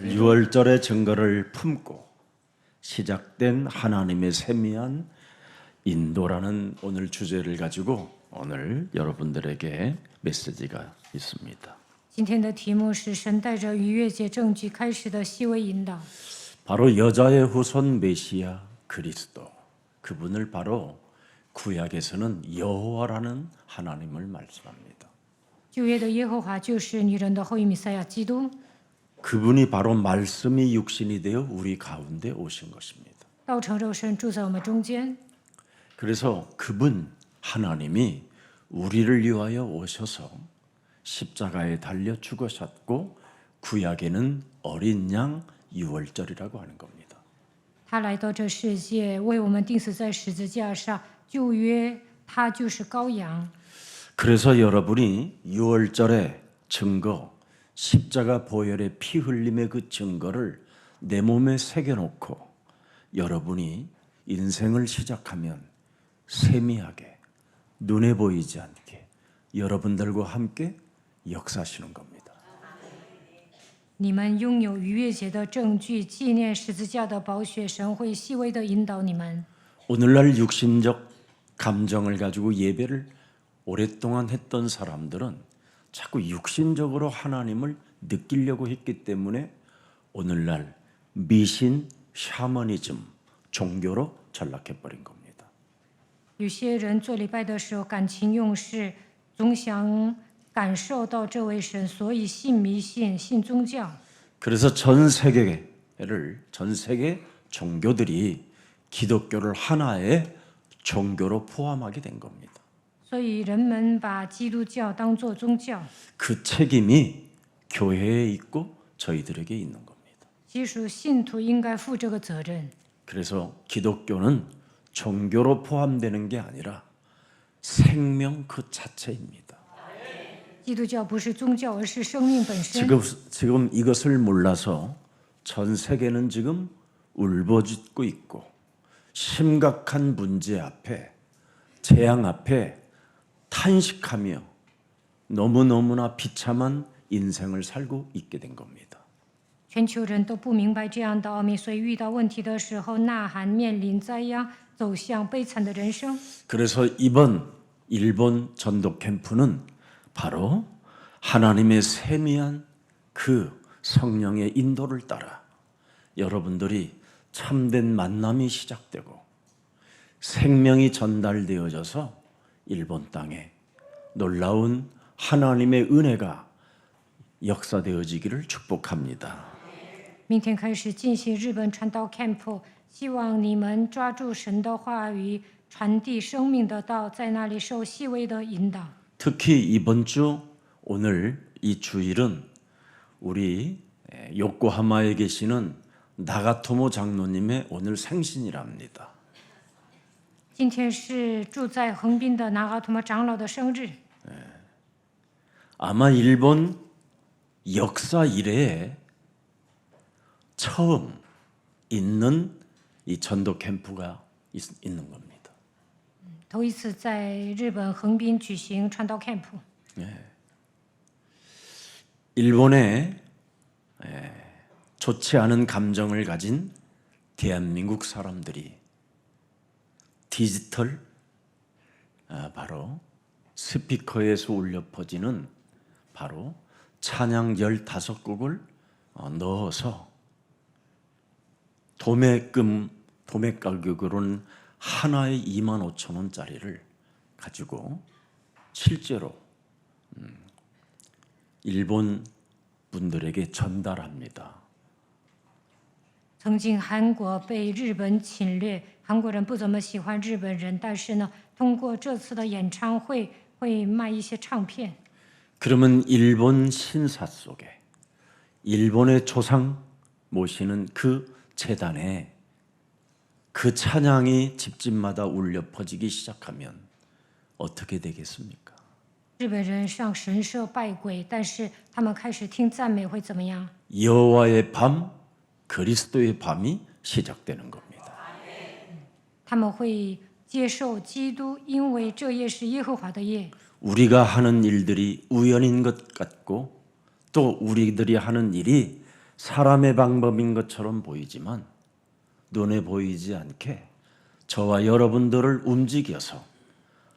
6월절의 증거를 품고 시작된 하나님의 세미한 인도라는 오늘 주제를 가지고 오늘 여러분들에게 메시지가 있습니다. 今天的题目是神带着逾越节证据开始的细微引导。 바로 여자의 후손 메시아 그리스도, 그분을 바로 구약에서는 여호와라는 하나님을 말씀합니다. 旧约的耶和华就是女人的后裔弥赛亚基督， 그분이 바로 말씀이 육신이 되어 우리 가운데 오신 것입니다. 道成肉身住在我们中间。 그래서 그분 하나님이 우리를 위하여 오셔서 십자가에 달려 죽으셨고 구약에는 어린 양 유월절이라고 하는 겁니다. 他来到这世界，为我们钉死在十字架上。旧约他就是羔羊， 그래서 여러분이 유월절의 증거, 십자가 보혈의 피 흘림의 그 증거를 내 몸에 새겨놓고 여러분이 인생을 시작하면 세미하게 눈에 보이지 않게 여러분들과 함께 역사하시는 겁니다. 你们拥有逾越节的证据，纪念十字架的宝血，神会细微的引导你们。 오늘날 육신적 감정을 가지고 예배를 오랫동안 했던 사람들은 자꾸 육신적으로 하나님을 느끼려고 했기 때문에 오늘날 미신, 샤머니즘, 종교로 전락해버린 겁니다. 有些人做礼拜的时候感情用事，总想感受到这位神，所以信迷信、信宗教。 그래서 전 세계 종교들이 기독교를 하나의 종교로 포함하게 된 겁니다. 所以人们把基督教当作宗教， 그 책임이 교회에 있고 저희들에게 있는 겁니다. 其实信徒应该负这个责任。 그래서 기독교는 종교로 포함되는 게 아니라 생명 그 자체입니다. 基督教不是宗教，而是生命本身。 지금 이것을 몰라서 전 세계는 지금 울부짖고 있고 심각한 문제 앞에, 재앙 앞에 탄식하며 너무너무나 비참한 인생을 살고 있게 된 겁니다. 全球人都不明白这样的奥秘，所以遇到问题的时候呐喊，面临灾殃，走向悲惨的人生。 그래서 이번 일본 전도 캠프는 바로 하나님의 세미한 그 성령의 인도를 따라 여러분들이 참된 만남이 시작되고 생명이 전달되어져서 일본 땅에 놀라운 하나님의 은혜가 역사되어지기를 축복합니다. 明天开始进行日本传道 camp， 希望你们抓住神的话语，传递生命的道，在那里受细微的引导。 특히 이번 주 오늘 이 주일은 우리 요코하마에 계시는 나가토모 장로님의 오늘 생신이랍니다. 今天是住在横滨的拿嘎图玛长老的生日， 아마 일본 역사 이래에 처음 있는 이 전도 캠프가 있는 겁니다. 头一次在日本横滨举行传道 camp。 일본에 좋지 않은 감정을 가진 대한민국 사람들이 디지털 바로 스피커에서 울려 퍼지는 바로 찬양 15곡을 넣어서 도매 가격으로는 하나에 25,000원짜리를 가지고 실제로 일본 분들에게 전달합니다. 曾经韩国被日本侵略，韩国人不怎么喜欢日本人，但是呢，通过这次的演唱会会卖一些唱片。 그러면 일본 신사 속에 일본의 조상 모시는 그 제단에 그 찬양이 집집마다 울려 퍼지기 시작하면 어떻게 되겠습니까? 日本人上神社拜鬼，但是他们开始听赞美会怎么样？ 여호와의 밤, 그리스도의 밤이 시작되는 겁니다. 他们会接受基督，因为这夜是耶和华的夜。 우리가 하는 일들이 우연인 것 같고 또 우리들이 하는 일이 사람의 방법인 것처럼 보이지만 눈에 보이지 않게 저와 여러분들을 움직여서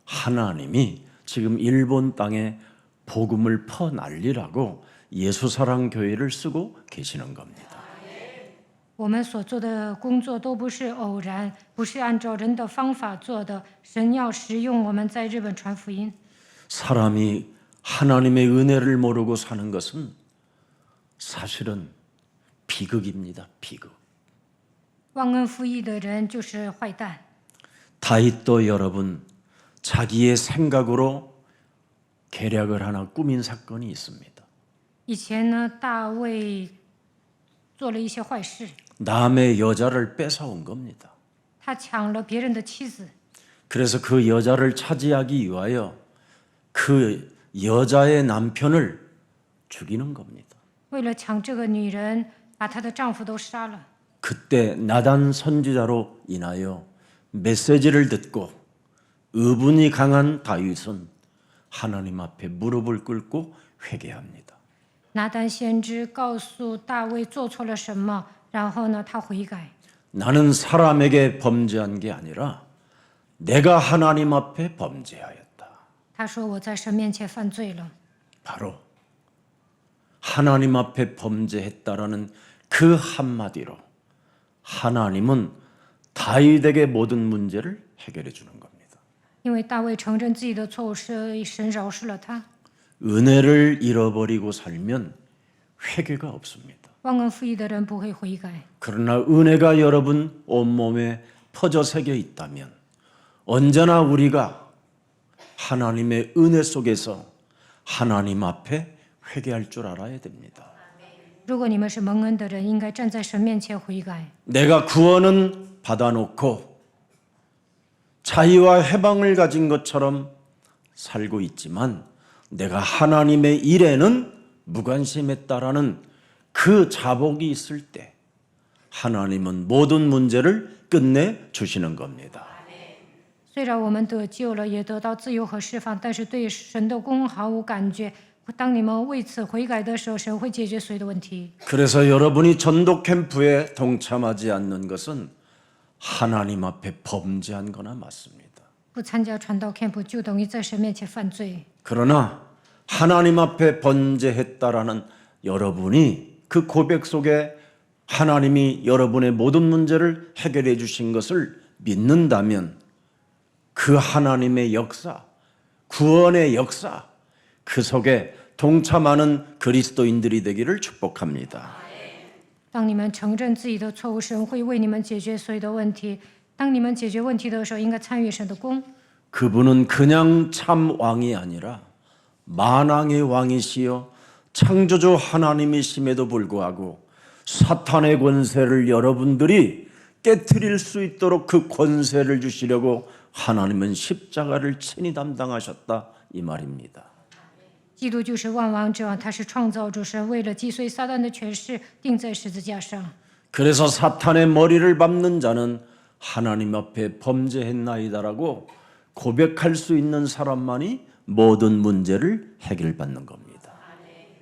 하나님이 지금 일본 땅에 복음을 퍼날리라고 예수사랑교회를 쓰고 계시는 겁니다. 我们所做的工作都不是偶然，不是按照人的方法做的。神要使用我们在日本传福音。 사람이 하나님의 은혜를 모르고 사는 것은 사실은 비극입니다. 비극. 忘恩负义的人就是坏蛋。 다윗도 여러분 자기의 생각으로 계략을 하나 꾸민 사건이 있습니다. 以前呢，大卫做了一些坏事， 남의 여자를 뺏어온 겁니다. 他抢了别人的妻子， 그래서 그 여자를 차지하기 위하여 그 여자의 남편을 죽이는 겁니다. 为了抢这个女人，把她的丈夫都杀了。 그때 나단 선지자로 인하여 메시지를 듣고 의분이 강한 다윗은 하나님 앞에 무릎을 꿇고 회개합니다. 拿单先知告诉大卫做错了什么，然后呢，他悔改。 나는 사람에게 범죄한 게 아니라 내가 하나님 앞에 범죄하였다. 他说我在神面前犯罪了。 바로 하나님 앞에 범죄했다라는 그 한마디로 하나님은 다윗에게 모든 문제를 해결해 주는 겁니다. 因为大卫承认自己的错误，是神饶恕了他。 은혜를 잃어버리고 살면 회개가 없습니다. 忘恩负义的人不会悔改， 그러나 은혜가 여러분 온몸에 퍼져 새겨 있다면 언제나 우리가 하나님의 은혜 속에서 하나님 앞에 회개할 줄 알아야 됩니다. 如果你们是蒙恩的人，应该站在神面前悔改。 내가 구원은 받아놓고 자유와 해방을 가진 것처럼 살고 있지만 내가 하나님의 일에는 무관심했다라는 그 자복이 있을 때 하나님은 모든 문제를 끝내 주시는 겁니다. 虽然我们得救了，也得到自由和释放，但是对神的功毫无感觉。当你们为此悔改的时候，神会解决所有的问题。 그래서 여러분이 전도 캠프에 동참하지 않는 것은 하나님 앞에 범죄한 거나 맞습니다. 不参加传道 camp 就等于在神面前犯罪。 그러나 하나님 앞에 범죄했다라는 여러분이 그 고백 속에 하나님이 여러분의 모든 문제를 해결해 주신 것을 믿는다면 그 하나님의 역사, 구원의 역사, 그 속에 동참하는 그리스도인들이 되기를 축복합니다. 当你们承认自己的错误，神会为你们解决所有的问题。当你们解决问题的时候，应该参与神的功。 그분은 그냥 참 왕이 아니라 만왕의 왕이시여 창조주 하나님이심에도 불구하고 사탄의 권세를 여러분들이 깨트릴 수 있도록 그 권세를 주시려고 하나님은 십자가를 친히 담당하셨다 이 말입니다. 基督就是万王之王，他是创造主神，为了击碎撒旦的权势，钉在十字架上。 그래서 사탄의 머리를 밟는 자는 하나님 앞에 범죄했나이다라고 고백할 수 있는 사람만이 모든 문제를 해결받는 겁니다.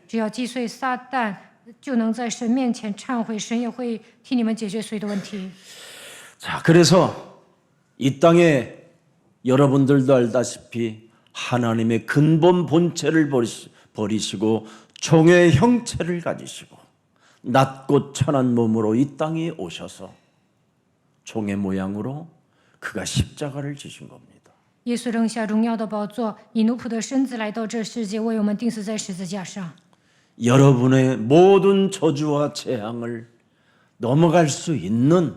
只要击碎撒旦，就能在神面前忏悔，神也会替你们解决所有的问题。 자, 그래서 이 땅에 여러분들도 알다시피 하나님의 근본 본체를 버리시고 종의 형체를 가지시고 낮고 천한 몸으로 이 땅에 오셔서 종의 모양으로 그가 십자가를 지신 겁니다. 耶稣扔下荣耀的宝座，以奴仆的身子来到这世界，为我们钉死在十字架上。 여러분의 모든 저주와 재앙을 넘어갈 수 있는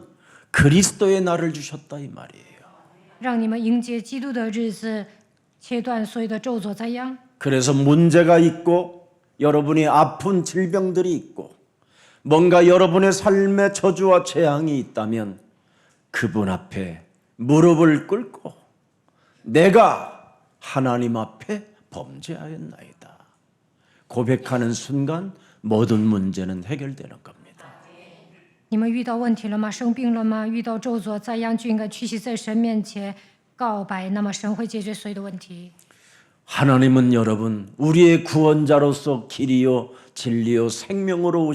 그리스도의 날을 주셨다 이 말이에요. 让你们迎接基督的日子，切断所有的咒诅灾殃。 그래서 문제가 있고 여러분이 아픈 질병들이 있고 뭔가 여러분의 삶에 저주와 재앙이 있다면 그분 앞에 무릎을 꿇고 내가 하나님 앞에 범죄하였나이다 고백하는 순간 모든 문제는 해결되는 겁니다. 你们遇到问题了吗？生病了吗？遇到咒诅灾殃，就应该屈膝在神面前告白，那么神会解决所有的问题。 하나님은 여러분 우리의 구원자로서 길이요 진리요 생명으로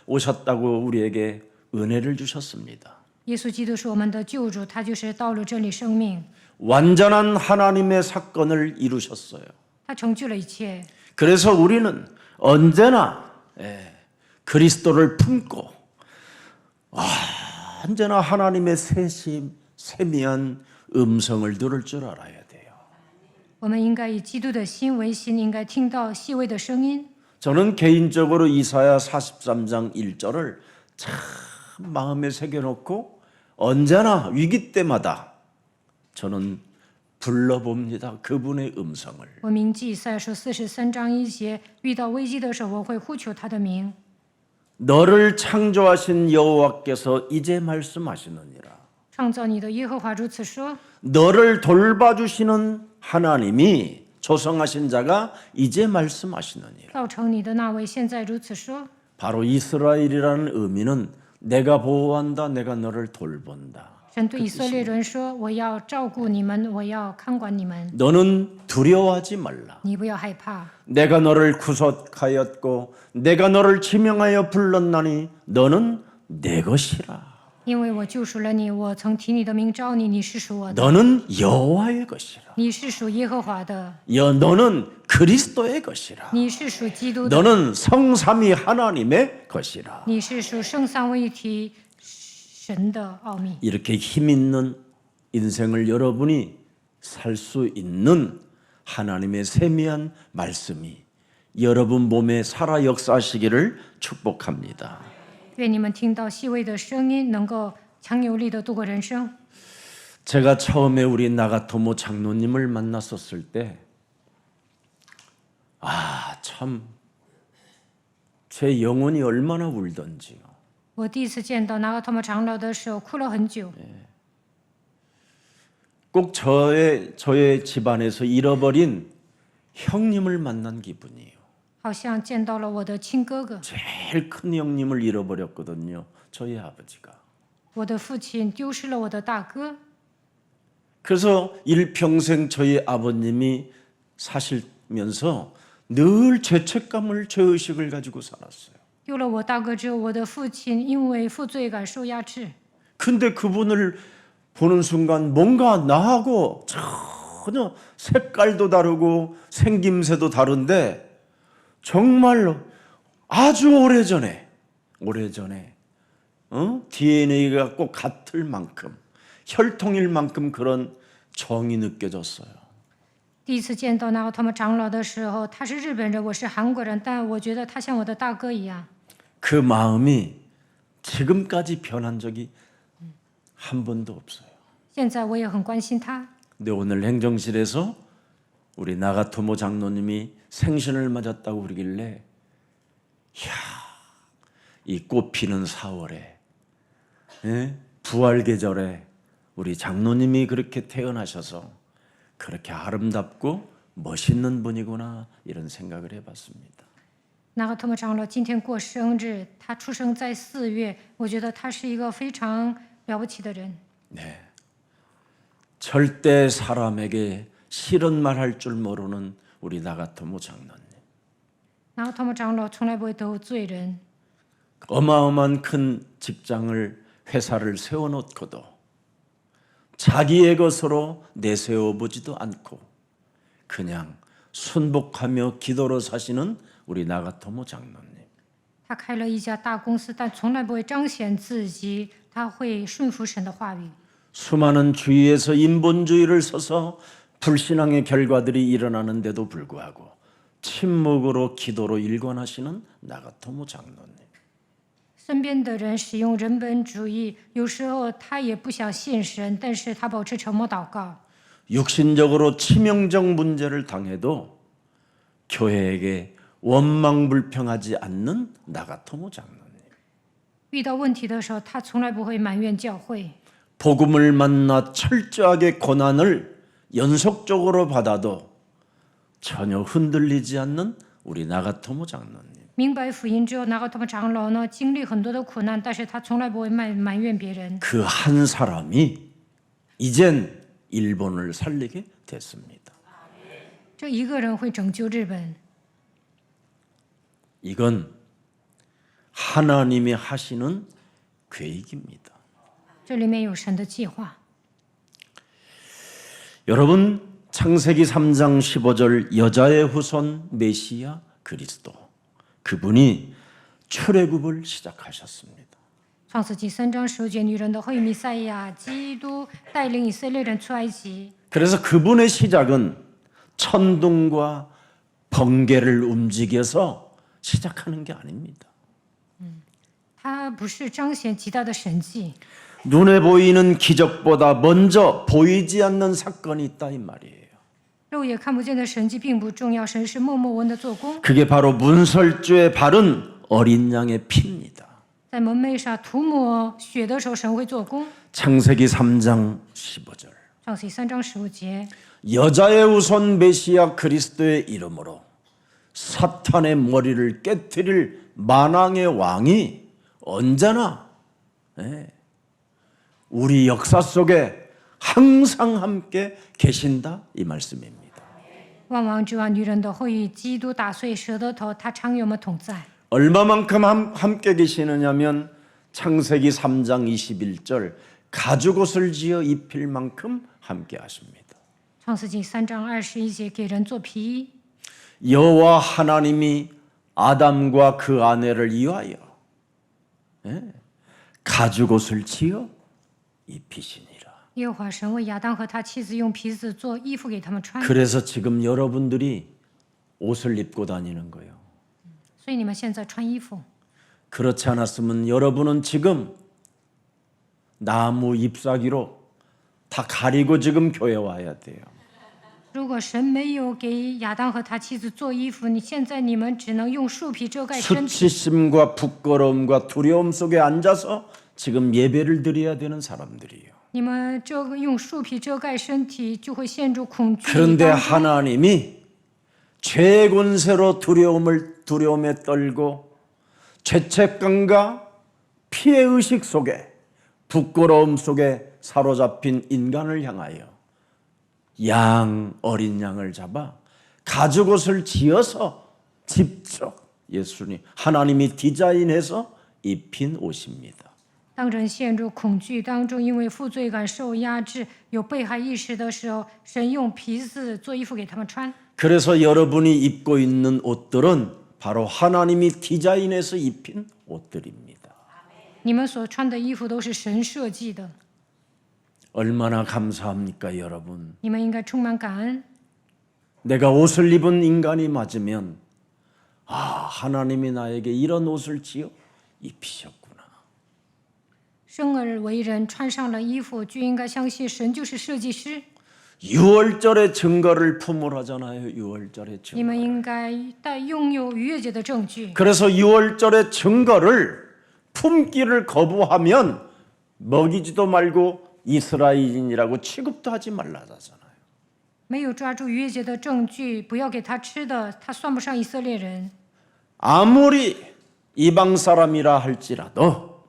오셨다고 우리에게 은혜를 주셨습니다. 耶稣基督是我们的救主，他就是道路、真理、生命， 완전한 하나님의 사건을 이루셨어요. 他成就了一切。 그래서 우리는 언제나 그리스도를 품고 언제나 하나님의 세미한 음성을 들을 줄 알아야 돼요. 我们应该以基督的心为心，应该听到细微的声音。 저는 개인적으로 이사야 43장 1절을 참 마음에 새겨놓고 언제나 위기 때마다 저는 불러봅니다. 그분의 음성을. 我铭记以赛亚书43章1节，遇到危机的时候，我会呼求他的名。 너를 창조하신 여호와께서 이제 말씀하시느니라. 创造你的耶和华如此说： 너를 돌봐주시는 하나님이 조성하신 자가 이제 말씀하시느니라. 造成你的那位现在如此说。 바로 이스라엘이라는 의미는 내가 보호한다, 내가 너를 돌본다. 神对以色列人说：“我要照顾你们，我要看管你们， 너는 두려워하지 말라. 你不要害怕。 내가 너를 구속하였고 내가 너를 지명하여 불렀나니 너는 내 것이라. 因为我救赎了你，我曾提你的名召你，你是属我的， 너는 여호와의 것이라. 你是属耶和华的， 너는 그리스도의 것이라. 你是属基督的， 너는 성삼위 하나님의 것이라. 你是属圣三位一体神的奥秘。 이렇게 힘 있는 인생을 여러분이 살 수 있는 하나님의 세미한 말씀이 여러분 몸에 살아 역사하시기를 축복합니다. 愿你们听到细微的声音，能够强有力的度过人生。 제가 처음에 우리 나가토모 장로님을 만났었을 때, 참, 제 영혼이 얼마나 울던지요. 我第一次见到拿个他们长老的时候，哭了很久。 꼭 저의 집안에서 잃어버린 형님을 만난 기분이에요. 好像见到了我的亲哥哥， 제일 큰 형님을 잃어버렸거든요. 저희 아버지가. 我的父亲丢失了我的大哥。 그래서 일평생 저희 아버님이 사시면서 늘 죄책감을, 죄의식을 가지고 살았어요. 丢了我大哥之后，我的父亲因为负罪感受压制。 근데 그분을 보는 순간 뭔가 나하고 전혀 색깔도 다르고 생김새도 다른데 정말로 아주 오래전에 DNA가 꼭 같을 만큼 혈통일 만큼 그런 정이 느껴졌어요. 第一次见到那个他们长老的时候，他是日本人，我是韩国人，但我觉得他像我的大哥一样。 그 마음이 지금까지 변한 적이 한 번도 없어요. 现在我也很关心他。 근데 오늘 행정실에서 우리 나가토모 장로님이 생신을 맞았다고 그러길래, 이 꽃피는 4월에, 부활 계절에 우리 장로님이 그렇게 태어나셔서 그렇게 아름답고 멋있는 분이구나 이런 생각을 해봤습니다. 那个他们长老今天过生日，他出生在4月，我觉得他是一个非常了不起的人。 네, 절대 사람에게 싫은 말 할 줄 모르는 우리 나가토모 장로님. 然后他们长老从来不会得罪人， 어마어마한 큰 직장을 회사를 세워놓고도 자기의 것으로 내세워보지도 않고 그냥 순복하며 기도로 사시는 우리 나가토모 장로님. 他开了一家大公司，但从来不会彰显自己，他会顺服神的话语。 수많은 주위에서 인본주의를 써서 불신앙의 결과들이 일어나는데도 불구하고 침묵으로 기도로 일관하시는 나가토모 장로님. 身边的人使用人本主义，有时候他也不想信神，但是他保持沉默祷告。 육신적으로 치명적 문제를 당해도 교회에게 원망불평하지 않는 나가토모 장로님. 遇到问题的时候，他从来不会埋怨教会。 복음을 만나 철저하게 고난을 연속적으로 받아도 전혀 흔들리지 않는 우리 나가토모 장로님. 明白福音之后，拿个他们长老呢，经历很多的苦难，但是他从来不会埋怨别人。 그 한 사람이 이젠 일본을 살리게 됐습니다. 这一个人会拯救日本。 이건 하나님이 하시는 계획입니다. 这里面有神的计划。 여러분, 창세기 3장 15절 여자의 후손 메시아 그리스도, 그분이 출애굽을 시작하셨습니다. 创世纪3章15节，女人的后裔弥赛亚基督带领以色列人出埃及。 그래서 그분의 시작은 천둥과 번개를 움직여서 시작하는 게 아닙니다. 他不是彰显极大的神迹， 눈에 보이는 기적보다 먼저 보이지 않는 사건이 있다 이 말이에요. 肉眼看不见的神迹并不重要，神是默默无闻的做工。 그게 바로 문설주에 바른 어린 양의 피입니다. 在门楣上涂抹血的时候，神会做工。 창세기 3장 15절. 创世纪3章15节， 여자의 후손 메시아 그리스도의 이름으로 사탄의 머리를 깨뜨릴 만왕의 왕이 언제나 우리 역사 속에 항상 함께 계신다 이 말씀입니다. 万王之王，女人的后裔，基督打碎蛇的头，他常与我们同在。 얼마만큼 함께 계시느냐면 창세기 3장 21절 가죽옷을 지어 입힐 만큼 함께 하십니다. 创世纪3章21节，给人做皮衣。 여호와 하나님이 아담과 그 아내를 위하여 가죽옷을 지어 입히시니라. 耶和华神为亚当和他妻子用皮子做衣服给他们穿， 그래서 지금 여러분들이 옷을 입고 다니는 거예요. 所以你们现在穿衣服。 그렇지 않았으면 여러분은 지금 나무 잎사귀로 다 가리고 지금 교회 와야 돼요. 如果神没有给亚当和他妻子做衣服，现在你们只能用树皮遮盖身体。 수치심과 부끄러움과 두려움 속에 앉아서 지금 예배를 드려야 되는 사람들이에요. 你们用树皮遮盖身体，就会陷入恐惧。 그런데 하나님이 죄의 권세로 두려움에 떨고 죄책감과 피해 의식 속에 부끄러움 속에 사로잡힌 인간을 향하여 어린 양을 잡아 가죽옷을 지어서 직접 예수님 하나님이 디자인해서 입힌 옷입니다. 当人陷入恐惧当中，因为负罪感受压制、有被害意识的时候，神用皮子做衣服给他们穿。 그래서 여러분이 입고 있는 옷들은 바로 하나님이 디자인해서 입힌 옷들입니다. 你们所穿的衣服都是神设计的， 얼마나 감사합니까, 여러분? 你们应该充满感恩。 내가 옷을 입은 인간이 맞으면 하나님이 나에게 이런 옷을 지어 입히셨구나. 生而为人，穿上了衣服，就应该相信神就是设计师。 유월절의 증거를 품으라잖아요. 유월절의 你们 증거. 应该拥有逾越节的证据。 그래서 유월절의 증거를 품기를 거부하면 먹이지도 말고 이스라엘인이라고 취급도 하지 말라잖아요. 没有抓住逾越节的证据，不要给他吃的，他算不上以色列人。 아무리 이방 사람이라 할지라도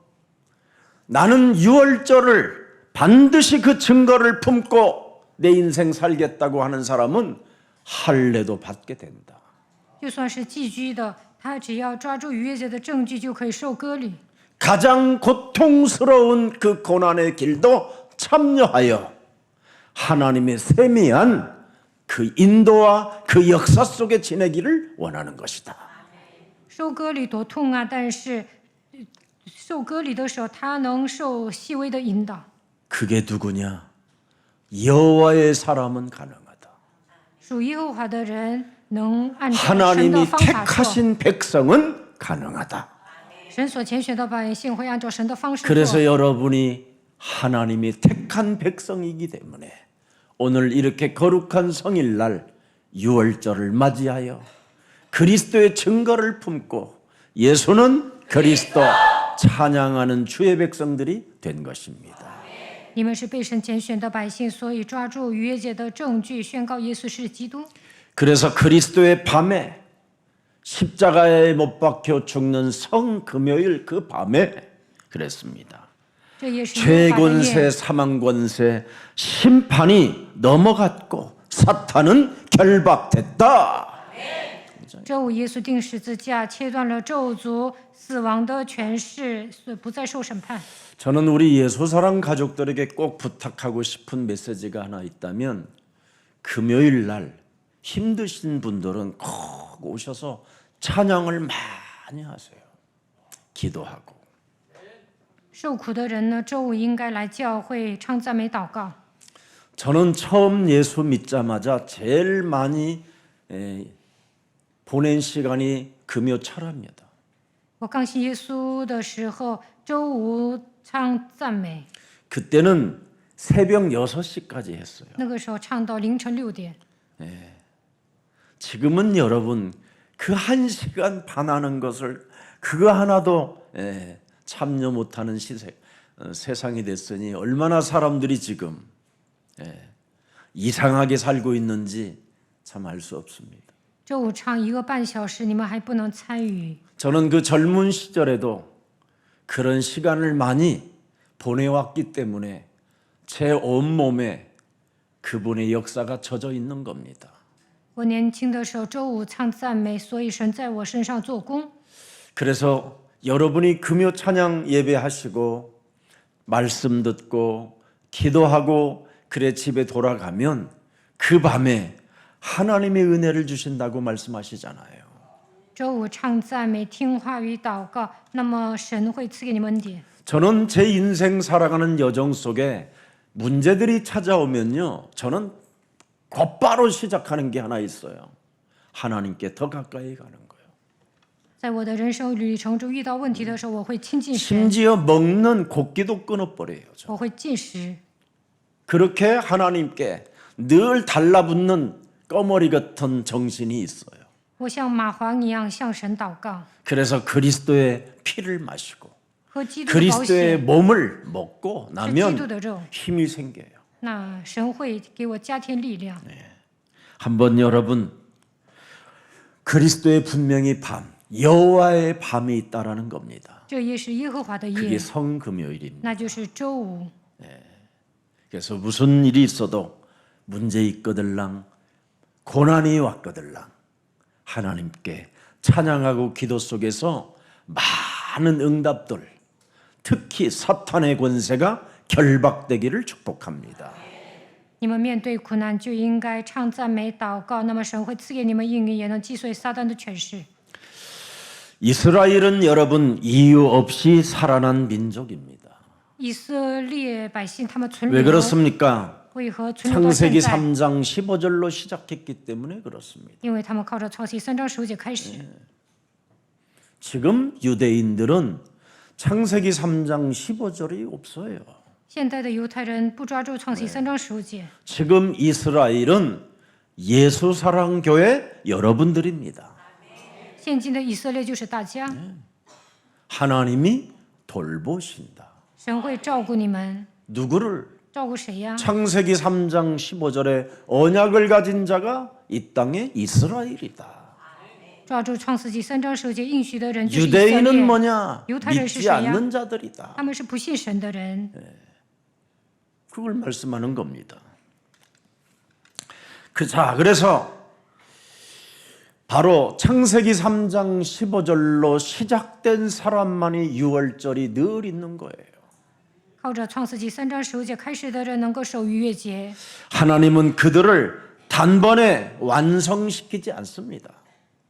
나는 유월절을 반드시 그 증거를 품고 내 인생 살겠다고 하는 사람은 할례도 받게 된다. 就算是寄居的，他只要抓住逾越节的证据，就可以受割礼。 가장 고통스러운 그 고난의 길도 참여하여 하나님의 세미한 그 인도와 그 역사 속에 지내기를 원하는 것이다. 受割礼多痛啊！但是受割礼的时候，他能受细微的引导。 그게 누구냐? 여호와의 사람은 가능하다. 属耶和华的人能按照神的 하나님이 方法做。 택하신 백성은 가능하다. 神所拣选的百姓会按照神的方式做。 그래서 여러분이 하나님이 택한 백성이기 때문에 오늘 이렇게 거룩한 성일날 유월절을 맞이하여 그리스도의 증거를 품고 예수는 그리스도 찬양하는 주의 백성들이 된 것입니다. 你们是被神拣选的百姓，所以抓住逾越节的证据，宣告耶稣是基督。 그래서 그리스도의 밤에 십자가에 못 박혀 죽는 성금요일 그 밤에 그랬습니다. 这也是 죄 耶和华的 권세, 夜。 사망 권세, 심판이 넘어갔고 사탄은 결박됐다. 그죠? 周五，耶稣钉十字架，切断了咒诅、死亡的权势，不再受审判。 저는 우리 예수사랑 가족들에게 꼭 부탁하고 싶은 메시지가 하나 있다면 금요일 날 힘드신 분들은 꼭 오셔서 찬양을 많이 하세요. 기도하고. 受苦的人呢，周五应该来教会唱赞美祷告。 저는 처음 예수 믿자마자 제일 많이 보낸 시간이 금요 철합니다. 我刚信耶稣的时候，周五唱赞美， 그때는 새벽 6시까지 했어요. 那个时候唱到凌晨6点。 지금은 여러분 그 1시간 반 하는 것을 그거 하나도 참여 못하는 세상이 됐으니 얼마나 사람들이 지금 이상하게 살고 있는지 참 알 수 없습니다. 周五唱1个半小时，你们还不能参与。 저는 그 젊은 시절에도 그런 시간을 많이 보내왔기 때문에 제 온몸에 그분의 역사가 젖어 있는 겁니다. 我年轻的时候，周五唱赞美，所以神在我身上做工。 그래서 여러분이 금요 찬양 예배하시고 말씀 듣고 기도하고 그래 집에 돌아가면 그 밤에 하나님의 은혜를 주신다고 말씀하시잖아요. 周五唱赞美，听话语祷告，那么神会赐给你们恩典。 저는 제 인생 살아가는 여정 속에 문제들이 찾아오면요, 저는 곧바로 시작하는 게 하나 있어요. 하나님께 더 가까이 가는 거예요. 在我的人生旅程中遇到问题的时候，我会亲近神， 심지어 먹는 곡기도 끊어버려요. 我会进食。 그렇게 하나님께 늘 달라붙는 꺼머리 같은 정신이 있어요. 我像蚂蟥一样向神祷告， 그래서 그리스도의 피를 마시고 喝基督的宝 그리스도의 血， 몸을 먹고 吃基督 나면 的肉， 힘이 생겨요. 那神会给我加添力量。 한번 여러분 그리스도의 분명히 밤 여호와의 밤이 있다라는 겁니다. 这也是耶和华的 그게 夜， 성금요일입니다. 那就是周五。 그래서 무슨 일이 있어도 문제 있거들랑 고난이 왔거들랑 하나님께 찬양하고 기도 속에서 많은 응답들, 특히 사탄의 권세가 결박되기를 축복합니다. 你们面对苦难就应该唱赞美祷告，那么神会赐给你们应允，也能击碎撒旦的权势。 이스라엘은 여러분 이유 없이 살아난 민족입니다. 以色列百姓他们存 왜 留， 그렇습니까? 为何存留到现 창세기 在？ 3장 15절로 시작했기 때문에 그렇습니다. 因为他们靠着创世3章15节开始。 지금 유대인들은 창세기 3장 15절이 없어요. 现代的犹太人不抓住创世3章15节， 지금 이스라엘은 예수사랑교회 여러분들입니다. 现今的以色列就是大家， 하나님이 돌보신다. 神会照顾你们， 누구를? 照顾谁呀？ 창세기 3장 15절에 언약을 가진 자가 이 땅의 이스라엘이다. 抓住创世纪3章15节应许的人就是以色 유대인은 列， 뭐냐? 유다인은 믿지谁呀? 않는 자들이다. 他们是不信神的人。 그걸 말씀하는 겁니다. 그래서 바로 창세기 3장 15절로 시작된 사람만이 유월절이 늘 있는 거예요. 靠着创世纪3章15节开始的人能够守逾越节， 하나님은 그들을 단번에 완성시키지 않습니다.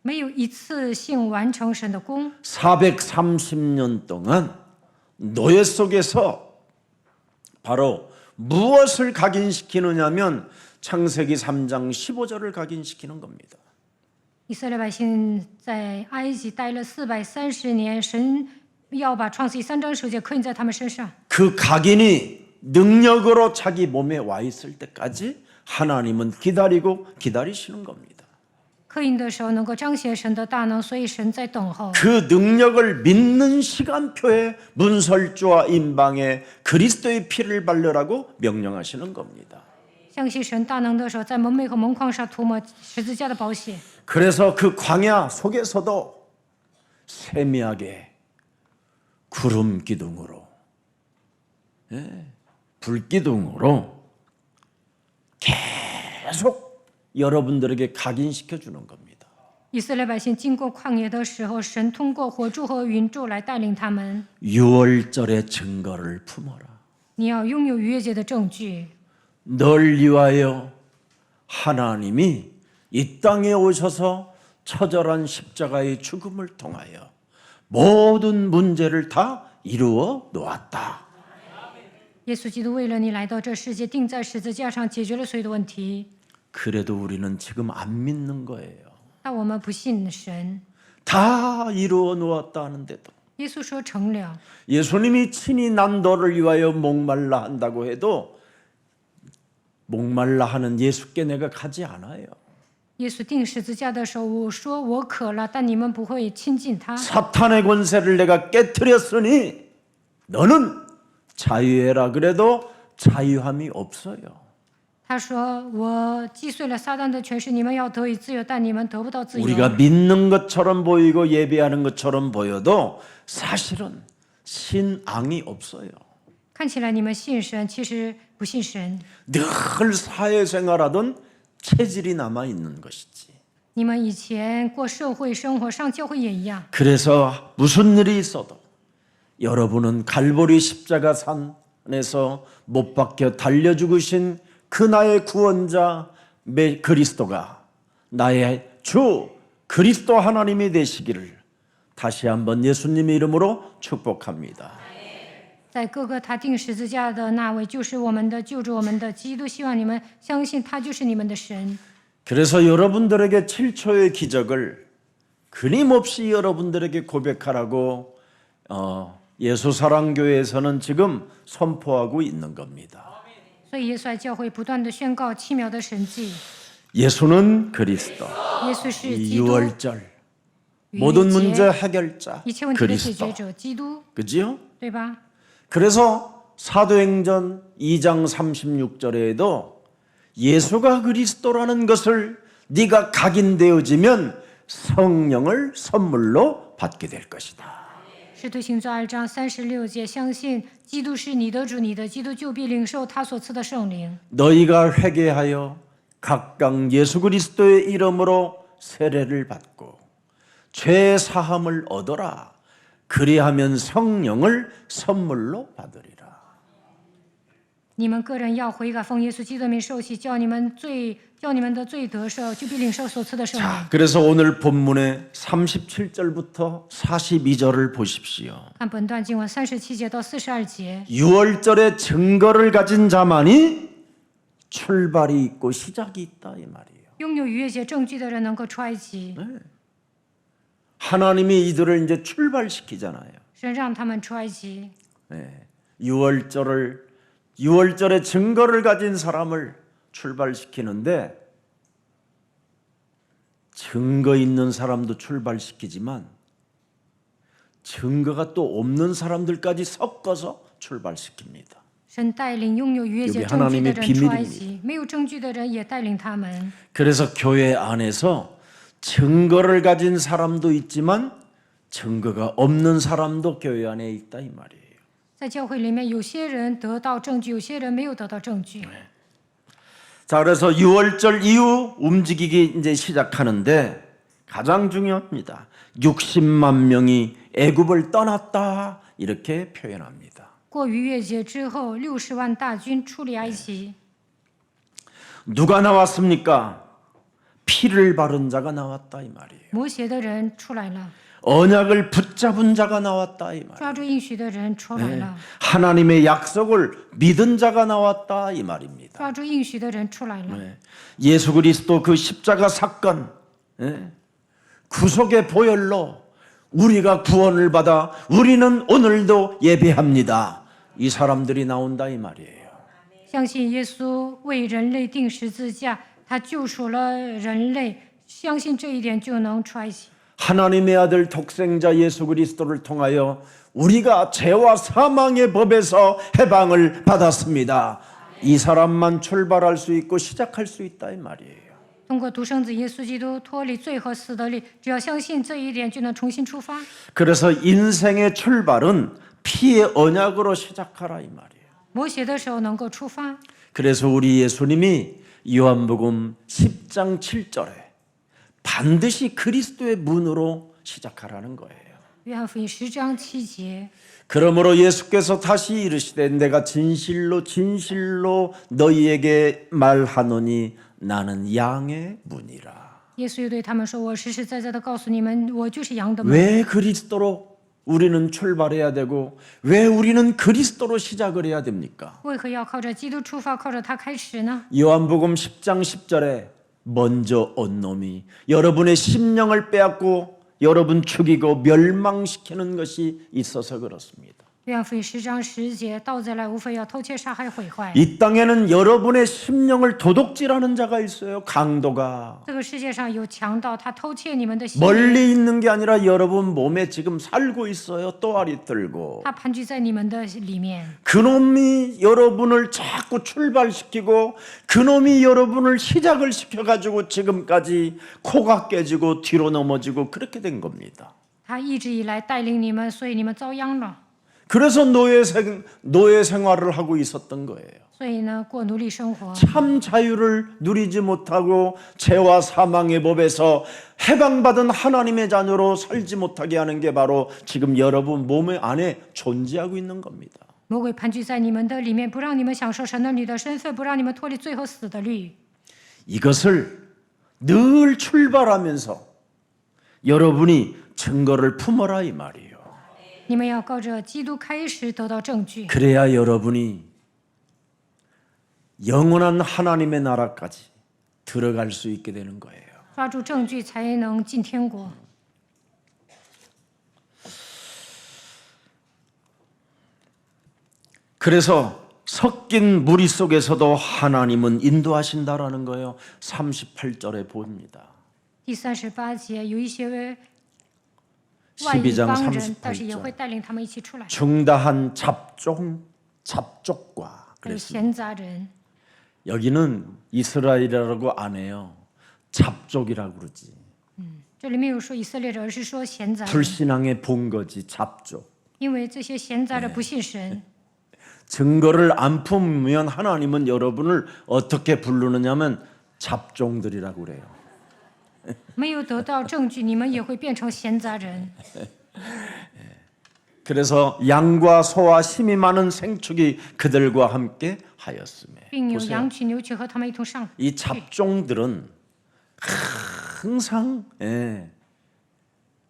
没有一次性完成神的功。 430년 동안 노예 속에서 바로 무엇을 각인시키느냐면 창세기 3장 15절을 각인시키는 겁니다. 以色列百姓在埃及待了430年，神要把创世纪3章15节刻印在他们身上。 그 각인이 능력으로 자기 몸에 와 있을 때까지 하나님은 기다리시는 겁니다. 刻印的时候能够彰显神的大能，所以神在等候。 그 능력을 믿는 시간표에 문설주와 임방에 그리스도의 피를 바르라고 명령하시는 겁니다. 相信神大能的时候，在门楣和门框上涂抹十字架的宝血。 그래서 그 광야 속에서도 세미하게 구름 기둥으로, 불 기둥으로 계속 여러분들에게 각인시켜 주는 겁니다. 以色列百姓经过旷野的时候，神通过火柱和云柱来带领他们。 유월절의 증거를 품어라. 你要拥有逾越节的证据。 널 위하여 하나님이 이 땅에 오셔서 처절한 십자가의 죽음을 통하여 모든 문제를 다 이루어 놓았다. 耶稣基督为了你来到这世界，钉在十字架上，解决了所有的问题。 그래도 우리는 지금 안 믿는 거예요. 但我们不信神。 다 이루어 놓았다 하는데도 耶稣说成了， 예수님이 친히 난 너를 위하여 목말라 한다고 해도 목말라 하는 예수께 내가 가지 않아요. 耶稣钉十字架的时候，我说我渴了，但你们不会亲近他。 사탄의 권세를 내가 깨뜨렸으니 너는 자유해라 그래도 자유함이 없어요. 他说我击碎了撒旦的权势，你们要得以自由，但你们得不到自由。 우리가 믿는 것처럼 보이고 예배하는 것처럼 보여도 사실은 신앙이 없어요. 看起来你们信神，其实不信神。 늘 사회생활하던 체질이 남아 있는 것이지. 你们以前过社会生活，上教会也一样。 그래서 무슨 일이 있어도 여러분은 갈보리 십자가 산에서 못 박혀 달려 죽으신 그 나의 구원자 그리스도가 나의 주 그리스도 하나님이 되시기를 다시 한번 예수님의 이름으로 축복합니다. 在各个他钉十字架的那位，就是我们的救主，我们的基督。希望你们相信他就是你们的神。 그래서 여러분들에게 7초의 기적을 끊임없이 여러분들에게 고백하라고 예수사랑교회에서는 지금 선포하고 있는 겁니다. 所以耶稣爱教会不断的宣告奇妙的神迹。 예수는 그리스도. 耶稣是 이 基督， 유월절 逾 모든 越 문제 节 해결자 一切问题的解 그리스도. 决者基督， 그지요? 对吧？ 그래서 사도행전 2장 36절에도 예수가 그리스도라는 것을 네가 각인되어지면 성령을 선물로 받게 될 것이다. 使徒行传2章36节，相信基督是你的主，你的基督就必领受他所赐的圣灵。 너희가 회개하여 각각 예수 그리스도의 이름으로 세례를 받고 죄 사함을 얻어라. 그리하면 성령을 선물로 받으리라. 你们个人要悔改，奉耶稣基督的名受洗，叫你们的罪得赦，就必领受所赐的圣灵。 자, 그래서 오늘 본문의 37절부터 42절을 보십시오. 看本段经文37节到42节， 유월절의 증거를 가진 자만이 출발이 있고 시작이 있다 이 말이에요. 拥有逾越节证据的人能够出埃及， 하나님이 이들을 이제 출발시키잖아요. 神让他们出埃及。 유월절의 증거를 가진 사람을 출발시키는데 증거 있는 사람도 출발시키지만 증거가 또 없는 사람들까지 섞어서 출발시킵니다. 神带领拥有逾越节 여기 证据的 하나님의 人出埃 비밀입니다. 及，没有证据的人也带领他们。 그래서 교회 안에서 증거를 가진 사람도 있지만 증거가 없는 사람도 교회 안에 있다 이 말이에요. 在教会里面，有些人得到证据，有些人没有得到证据。 자, 그래서 6월절 이후 움직이기 이제 시작하는데 가장 중요합니다. 60만 명이 애굽을 떠났다 이렇게 표현합니다. 过逾越节之后，60万大军出离埃及。 누가 나왔습니까? 피를 바른 자가 나왔다 이 말이에요. 摩血的人出来了， 언약을 붙잡은 자가 나왔다 이 말이에요. 抓住应许的人出来了， 하나님의 약속을 믿은 자가 나왔다 이 말입니다. 抓住应许的人出来了。 예수 그리스도 그 십자가 사건, 구속의 보혈로 우리가 구원을 받아 우리는 오늘도 예배합니다. 이 사람들이 나온다 이 말이에요. 相信耶稣为人类钉十字架，他救赎了人类，相信这一点就能出埃及。 하나님의 아들 독생자 예수 그리스도를 통하여 우리가 죄와 사망의 법에서 해방을 받았습니다. 이 사람만 출발할 수 있고 시작할 수 있다 이 말이에요. 通过独生子耶稣基督脱离罪和死的力，只要相信这一点，就能重新出发。 그래서 인생의 출발은 피의 언약으로 시작하라 이 말이에요. 摩血的时候能够出发。 그래서 우리 예수님이 요한복음 10장 7절에 반드시 그리스도의 문으로 시작하라는 거예요. 约翰福音10章7节， 그러므로 예수께서 다시 이르시되 내가 진실로 진실로 너희에게 말하노니 나는 양의 문이라. 耶稣又对他们说：“我实实在在的告诉你们，我就是羊的门。 왜 그리스도로 우리는 출발해야 되고 왜 우리는 그리스도로 시작을 해야 됩니까? 为何要靠着基督出发，靠着他开始呢？ 요한복음 10장 10절에 먼저 온 놈이 여러분의 심령을 빼앗고 여러분 죽이고 멸망시키는 것이 있어서 그렇습니다. 约翰福音10章10节，盗贼来无非要偷窃、杀害、毁坏。 이 땅에는 여러분의 심령을 도둑질하는 자가 있어요. 강도가 这个世界上有强盗，他偷窃你们的心灵， 멀리 있는 게 아니라 여러분 몸에 지금 살고 있어요. 또아리 들고 他盘踞在你们的里面。 그놈이 여러분을 자꾸 출발시키고 그놈이 여러분을 시작을 시켜가지고 지금까지 코가 깨지고 뒤로 넘어지고 그렇게 된 겁니다. 他一直以来带领你们，所以你们遭殃了。 그래서 노예 생활을 하고 있었던 거예요. 所以呢，过奴隶生活， 참 자유를 누리지 못하고 죄와 사망의 법에서 해방받은 하나님의 자녀로 살지 못하게 하는 게 바로 지금 여러분 몸 안에 존재하고 있는 겁니다. 魔鬼盘踞在你们的里面，不让你们享受神儿女的身份，不让你们脱离最后死的律。 이것을 늘 출발하면서 여러분이 증거를 품어라 이 말이에요. 你们要靠着基督开始得到证据， 그래야 여러분이 영원한 하나님의 나라까지 들어갈 수 있게 되는 거예요. 抓住证据才能进天国。 그래서 섞인 무리 속에서도 하나님은 인도하신다라는 거예요. 38절에 봅니다. 第38节，有一些外裔 12장 邦人，但是也会 38절 带领他们一起出来。 중다한 잡족과 还有 그랬습니다. 闲杂人， 여기는 이스라엘이라고 안 해요. 잡족이라고 그러지. 这里没有说以色列人，而是说闲杂人， 불신앙의 본거지 잡족. 因为这些闲杂人不信神。 증거를 안 품으면 하나님은 여러분을 어떻게 부르느냐면 잡종들이라고 그래요. 没有得到证据，你们也会变成闲杂人。 그래서 양과 소와 힘이 많은 생축이 그들과 함께 하였음에. 并有 보세요. 羊群、牛群和他们一同上。 이 잡종들은 항상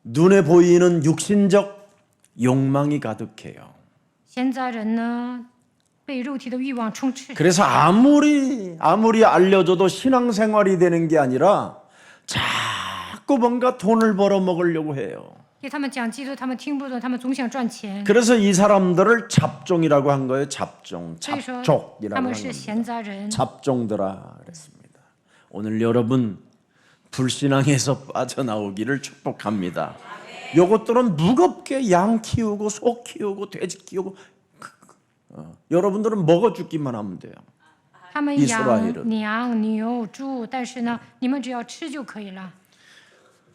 눈에 보이는 육신적 욕망이 가득해요. 闲杂人呢，被肉体的欲望充斥， 그래서 아무리 알려줘도 신앙생활이 되는 게 아니라 자꾸 뭔가 돈을 벌어 먹으려고 해요. 给他们讲基督，他们听不懂，他们总想赚钱， 그래서 이 사람들을 잡종이라고 한 거예요. 잡종, 所以说 잡족이라고 他 한 们是 겁니다. 闲杂人。 잡종들아 그랬습니다. 오늘 여러분 불신앙에서 빠져나오기를 축복합니다. 요것들은 무겁게 양 키우고 소 키우고 돼지 키우고 여러분들은 먹어 죽기만 하면 돼요. 他们 이스라엘은 养羊、牛、猪，但是呢，你们只要吃就可以了。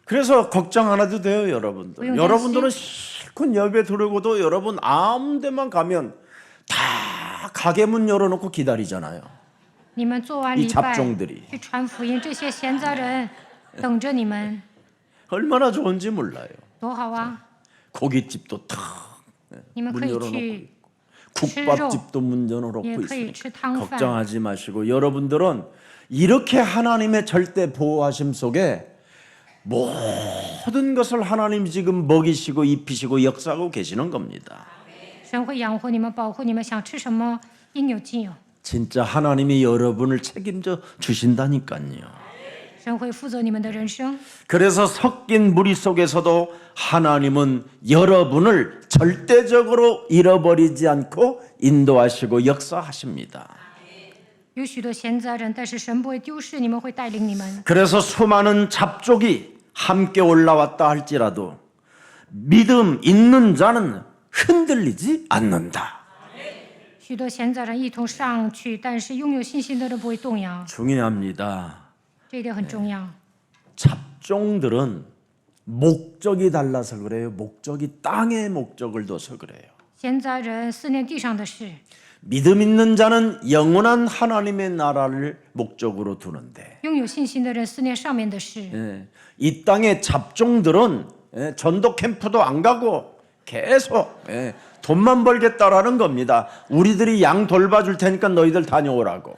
그래서 걱정 안 해도 돼요, 여러분들. 고용 여러분들은 실컷 예배 들어오고도 여러분 아무 데만 가면 다 가게 문 열어놓고 기다리잖아요. 你们做完 이 礼拜 잡종들이 去传福音，这些闲杂人等着你们， 얼마나 좋은지 몰라요. 多好啊！ 고깃집도 탁 你们可 문 以 열어놓고 去 있고 국밥집도 문 열어놓고 也可以 있으니까 吃汤饭。 걱정하지 마시고 여러분들은 이렇게 하나님의 절대 보호하심 속에 모든 것을 하나님이 지금 먹이시고 입히시고 역사하고 계시는 겁니다. 神会养活你们，保护你们，想吃什么应有尽有。 진짜 하나님이 여러분을 책임져 주신다니까요. 神会负责你们的人生。 그래서 섞인 무리 속에서도 하나님은 여러분을 절대적으로 잃어버리지 않고 인도하시고 역사하십니다. 有许多闲杂人，但是神不会丢失你们，会带领你们。 그래서 수많은 잡족이 함께 올라왔다 할지라도 믿음 있는 자는 흔들리지 않는다. 许多闲杂人一同上去，但是拥有信心的人不会动摇， 중요합니다. 这一点很重要。 잡종들은 목적이 달라서 그래요. 목적이 땅의 목적을 둬서 그래요. 闲杂人思念地上的事， 믿음 있는 자는 영원한 하나님의 나라를 목적으로 두는데 拥有信心的人思念上面的事。 예, 이 땅의 잡종들은 예, 전도 캠프도 안 가고 계속 예, 돈만 벌겠다라는 겁니다. 우리들이 양 돌봐줄 테니까 너희들 다녀오라고.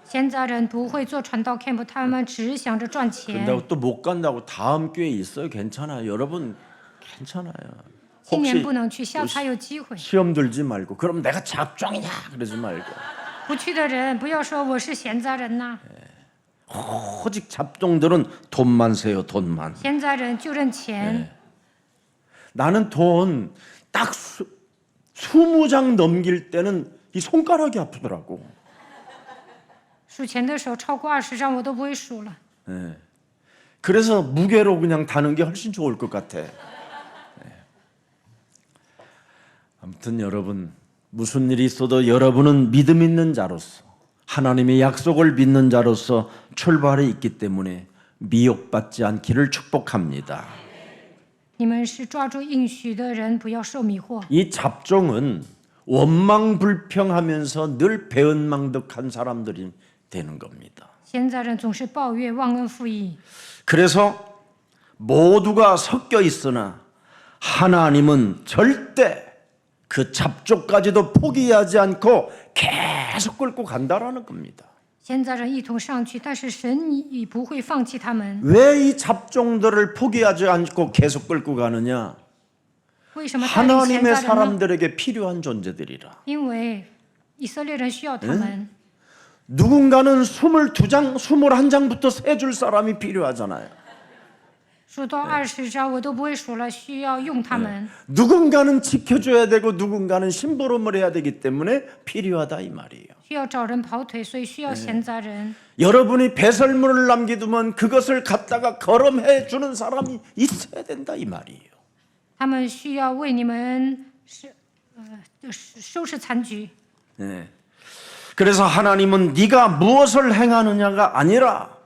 现在人不会做传道 camp， 他们只想着赚钱。 근데 또 못 간다고 다음 교회 있어요. 괜찮아요. 여러분 괜찮아요. 今年 혹시 不能去，下次还有机会。 시험 들지 말고 그럼 내가 잡종이냐 그러지 말고 不去的人不要说我是闲杂人呐、 오직 잡종들은 돈만 세요. 돈만. 闲杂人就认钱。 나는 돈 딱 20장 넘길 때는 이 손가락이 아프더라고. 数钱的时候超过20张我都不会数了。 예. 그래서 무게로 그냥 다는 게 훨씬 좋을 것 같아. 예. 아무튼 여러분 무슨 일이 있어도 여러분은 믿음 있는 자로서 하나님의 약속을 믿는 자로서 출발해 있기 때문에 미혹받지 않기를 축복합니다. 你们是抓住应许的人，不要受迷惑。 이 잡종은 원망불평하면서 늘 배은망덕한 사람들이 되는 겁니다. 闲杂人总是抱怨、忘恩负义， 그래서 모두가 섞여 있으나 하나님은 절대 그 잡족까지도 포기하지 않고 계속 끌고 간다라는 겁니다. 闲杂人一同上去，但是神已不会放弃他们。 왜 이 잡종들을 포기하지 않고 계속 끌고 가느냐? 为什么带领闲 하나님의 杂人呢？ 사람들에게 필요한 존재들이라. 因为以色列人需要他们。 누군가는 22장, 21장부터 세줄 사람이 필요하잖아요. 数到20章我都不会数了，需要用他们。 누군가는 지켜줘야 되고 누군가는 심부름을 해야 되기 때문에 필요하다 이 말이에요. 需要找人跑腿，所以需要闲杂人。 여러분이 배설물을 남기두면 그것을 갖다가 거름해 주는 사람이 있어야 된다 이 말이에요. 他们需要为你们收拾残局。 네. 그래서 하나님은 네가 무엇을 행하느냐가 아니라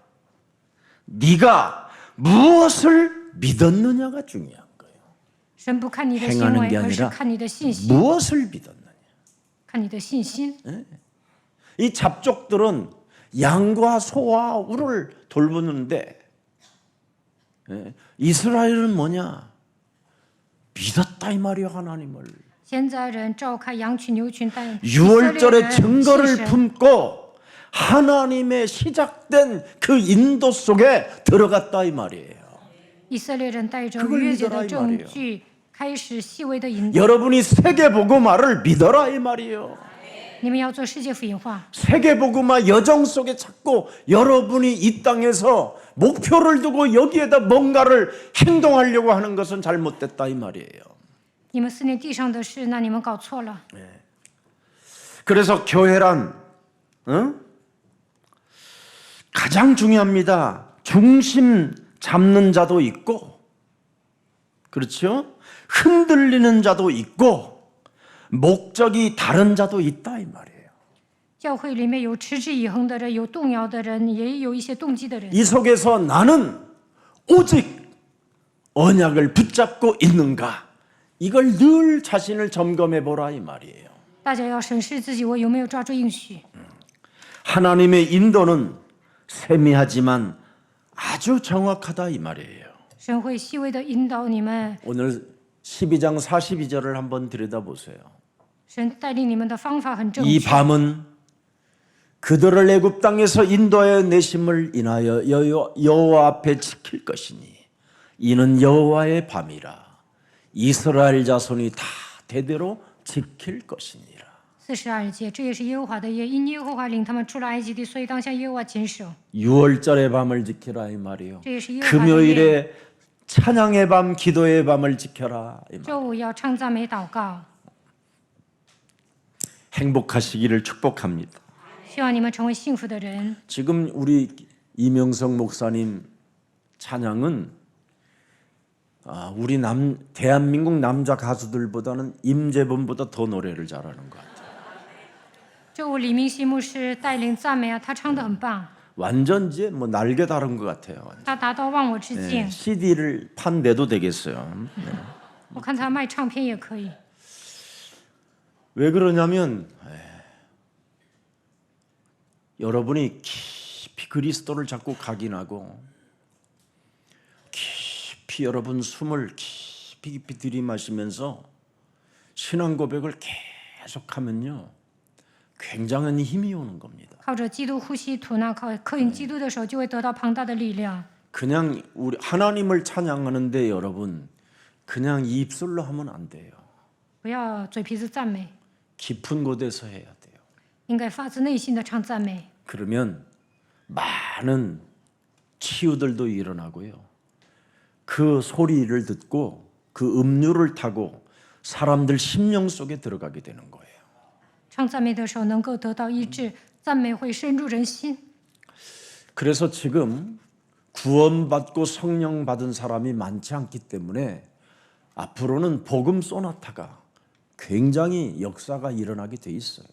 네가 무엇을 믿었느냐가 중요한 거예요. 神不看你的行 행하는 게 为，而是 아니라 看你的信心， 무엇을 믿었느냐. 看你的信心。 이 잡족들은 양과 소와 우를 돌보는데 이스라엘은 뭐냐? 믿었다 이 말이에요 하나님을. 现在人照看羊群、牛群，但以色列 6월절의 人 증거를 信神。 품고 하나님의 시작된 그 인도 속에 들어갔다 이 말이에요. 以色列人带着 그걸 约节 믿어라 的 이 证 말이에요. 据，开始细微的引导。 여러분이 세계복음화를 믿어라 이 말이에요. 你们要做世界福音化， 세계복음화 여정 속에 자꾸 여러분이 이 땅에서 목표를 두고 여기에다 뭔가를 행동하려고 하는 것은 잘못됐다 이 말이에요. 你们思念地上的事，那你们搞错了。 그래서 교회란 가장 중요합니다. 중심 잡는 자도 있고, 그렇죠? 흔들리는 자도 있고, 목적이 다른 자도 있다 이 말이에요. 教会里面有持之以恒的人，有动摇的人，也有一些动机的人。 이 속에서 나는 오직 언약을 붙잡고 있는가? 이걸 늘 자신을 점검해 보라 이 말이에요. 大家要审视自己，我有没有抓住应许？ 하나님의 인도는 세미하지만 아주 정확하다 이 말이에요. 神会细微的引导你们， 오늘 12장 42절을 한번 들여다보세요. 神带领你们的方法很正 이 确。 밤은 그들을 애굽 땅에서 인도하여 내심을 인하여 여호와 앞에 지킬 것이니 이는 여호와의 밤이라 이스라엘 자손이 다 대대로 지킬 것이니라. 42节，这也是耶和华的夜，因耶和华领他们出了埃及地，所以当向耶和华谨守。 6월절의 밤을 지키라 이 말이에요. 这也是耶和华的夜。 금요일에 찬양의 밤, 기도의 밤을 지켜라 이 말. 周五要唱赞美祷告， 행복하시기를 축복합니다. 希望你们成为幸福的人。 지금 우리 이명성 목사님 찬양은 우리 대한민국 남자 가수들보다는 임재범보다 더 노래를 잘하는 것 같아요. 周五李明熙牧师带领赞美啊，他唱得很棒， 완전 이제 뭐 날개 다른 것 같아요. 他达到忘我之境。 CD를 판내도 되겠어요. 我看他卖唱片也可以。 왜 그러냐면 여러분이 깊이 그리스도를 자꾸 각인하고 깊이 여러분 숨을 깊이 들이마시면서 신앙 고백을 계속하면요, 굉장한 힘이 오는 겁니다. 靠着基督呼吸吐纳，靠刻印基督的时候，就会得到庞大的力量。 그냥 우리 하나님을 찬양하는데 여러분 그냥 입술로 하면 안 돼요. 不要嘴皮子赞美， 깊은 곳에서 해야 돼요. 应该发自内心的唱赞美。 그러면 많은 치유들도 일어나고요. 그 소리를 듣고 그 음료를 타고 사람들 심령 속에 들어가게 되는 거예요. 唱赞美的时候能够得到医治，赞美会深入人心。 그래서 지금 구원받고 성령 받은 사람이 많지 않기 때문에 앞으로는 복음 소나타가 굉장히 역사가 일어나게 돼 있어요.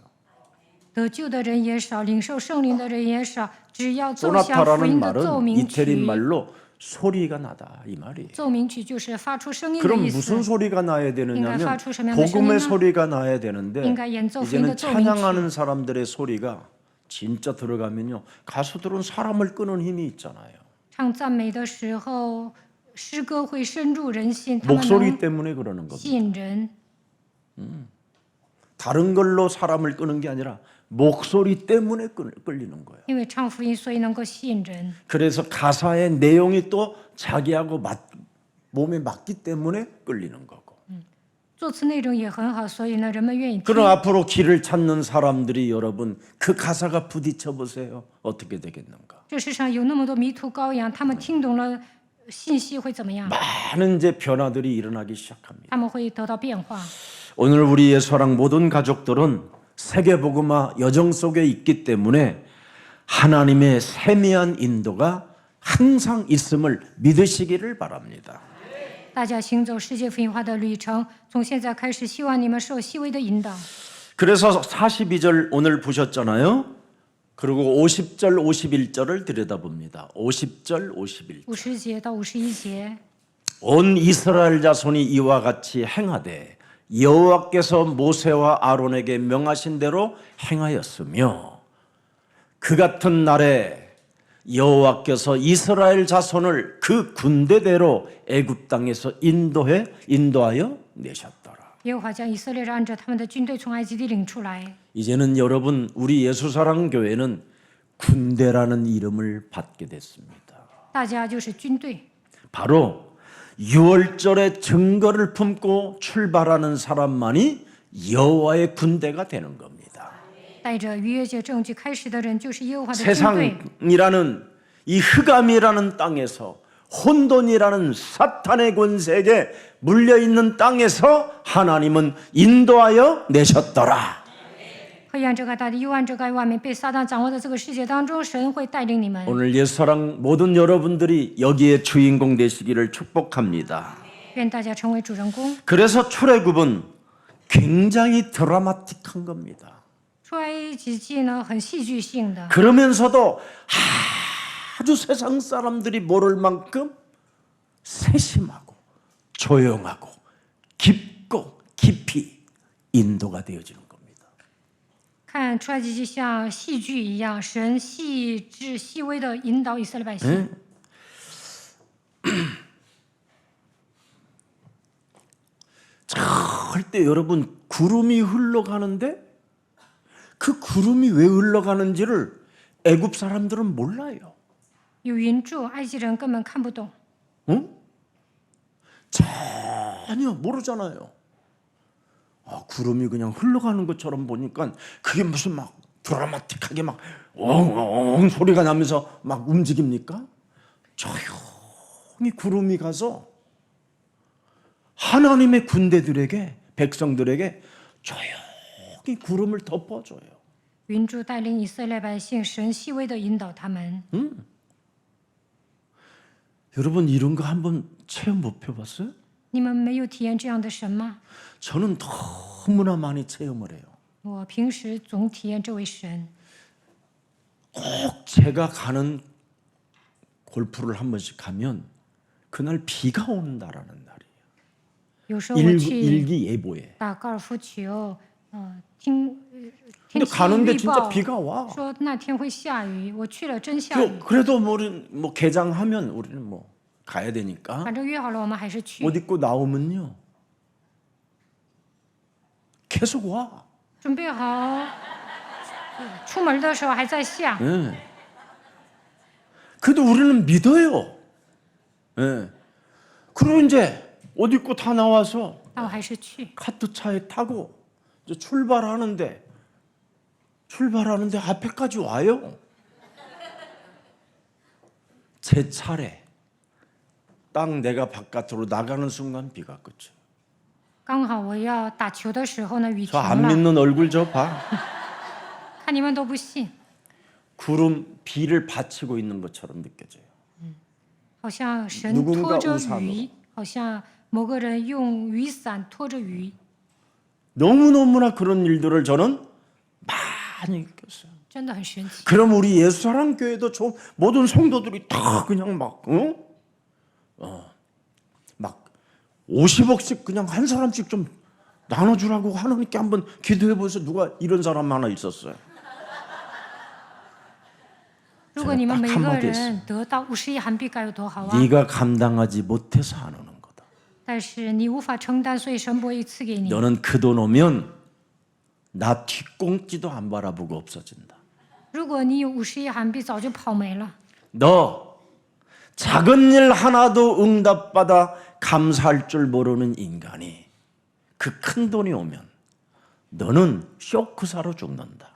得救的人也少，领受圣灵的人也少，只要奏响福 소나타라는 音的奏 말은 鸣 이태리 曲。 말로 소리가 나다 이 말이에요. 奏鸣曲就是发出声音的 그럼 意思 무슨 。 소리가 나야 되느냐면 인가 파출하면 복음의 무슨 소리가 나야 되는데 인가 연奏이제는 부인의奏鸣曲 찬양하는 사람들의 소리가 진짜 들어가면요, 가수들은 사람을 끄는 힘이 있잖아요. 唱赞美的时候，诗歌会深入人心，他们 목소리 能 때문에 그러는 겁니다. 吸引人。 다른 걸로 사람을 끄는 게 아니라 목소리 때문에 끌리는 거예요. 因为唱福音，所以能够吸引人。 그래서 가사의 내용이 또 자기하고 몸에 맞기 때문에 끌리는 거고. 作词内容也很好，所以呢，人们愿意听。 그럼 앞으로 길을 찾는 사람들이 여러분 그 가사가 부딪혀 보세요. 어떻게 되겠는가? 这世上有那么多迷途羔羊，他们听懂了信息会怎么样？ 많은 이제 변화들이 일어나기 시작합니다. 他们会得到变化。 오늘 우리 예수랑 모든 가족들은 세계복음화 여정 속에 있기 때문에 하나님의 세미한 인도가 항상 있음을 믿으시기를 바랍니다. 大家行走世界福音化的旅程，从现在开始，希望你们受细微的引导。 그래서 42절 오늘 보셨잖아요. 그리고 50절, 51절을 들여다봅니다. 50절, 51절. 50节到51节， 온 이스라엘 자손이 이와 같이 행하되 여호와께서 모세와 아론에게 명하신 대로 행하였으며 그 같은 날에 여호와께서 이스라엘 자손을 그 군대대로 애굽 땅에서 인도하여 내셨더라. 耶和华将以色列人按照他们的军队从埃及地领出来。 이제는 여러분 우리 예수사랑 교회는 군대라는 이름을 받게 됐습니다. 大家就是军队。 바로 6월절의 증거를 품고 출발하는 사람만이 여호와의 군대가 되는 겁니다. 带着逾越节证据开始的人，就是耶和华的军队。 세상이라는 이 흑암이라는 땅에서 혼돈이라는 사탄의 권세에 물려 있는 땅에서 하나님은 인도하여 내셨더라. 黑暗这个大地，幽暗这个外面，被撒旦掌握的这个世界当中，神会带领你们。 오늘 예수사랑 모든 여러분들이 여기에 주인공 되시기를 축복합니다. 愿大家成为主人公。 그래서 출애굽은 굉장히 드라마틱한 겁니다. 出埃及记呢，很戏剧性的， 그러면서도 아주 세상 사람들이 모를 만큼 세심하고 조용하고 깊고 깊이 인도가 되어지는 겁니다. 看出埃及记像戏剧一样，神细致细微的引导以色列百姓。 절대 여러분 구름이 흘러가는데 그 구름이 왜 흘러가는지를 애굽 사람들은 몰라요. 有云柱，埃及人根本看不懂。 응? 전혀 모르잖아요. 구름이 그냥 흘러가는 것처럼 보니까 그게 무슨 막 드라마틱하게 막 엉엉 소리가 나면서 막 움직입니까? 조용히 구름이 가서 하나님의 군대들에게 백성들에게 조용히 구름을 덮어줘요. 云柱带领以色列百姓，神细微的引导他们。 여러분 이런 거 한번 체험 못 해봤어요? 你们没有体验这样的神吗？ 저는 너무나 많이 체험을 해요. 我平时总体验这位神。 꼭 제가 가는 골프를 한 번씩 가면 그날 비가 온다라는 날이에요. 有时候我去 일기예보에. 打高尔夫球，天气 가는데 预 진짜 报 비가 와. 说那天会下雨，我去了真下雨。 그래도 뭐 개장하면 우리는 뭐 가야 되니까 反正约好了，我们还是去。 옷 입고 나오면요 계속 와. 准备好，出门的时候还在下。 예. 그래도 우리는 믿어요. 예. 그리고 이제 옷 입고 다 나와서 但我还是去。 카트차에 타고 이제 출발하는데 앞에까지 와요. 제 차례. 딱 내가 바깥으로 나가는 순간 비가 그쳐. 刚好我要打球的时候呢，雨停 저 안 了。 믿는 얼굴 저 봐. 看你们都不信， 구름 비를 받치고 있는 것처럼 느껴져요. 好像神 누군가 拖着 우산으로 雨，好像某个人用雨伞拖着雨， 너무너무나 그런 일들을 저는 많이 느꼈어요. 真的很神奇。 그럼 우리 예수사랑교회도 모든 성도들이 다 그냥 막 50억씩 그냥 한 사람씩 좀 나눠주라고 하나님께 한번 기도해 보세요. 누가 이런 사람 하나 있었어요. 如果你们每 제가 个 딱 한마디 人得到51韩币，该有多好啊！ 네가 감당하지 못해서 안 오는 거다. 但是你无法承担，所以神不会赐给你。 너는 그 돈 오면 나 뒷공기도 안 바라보고 없어진다. 如果你有51韩币，早就跑没了。 너 작은 일 하나도 응답받아 감사할 줄 모르는 인간이 그 큰 돈이 오면 너는 쇼크사로 죽는다.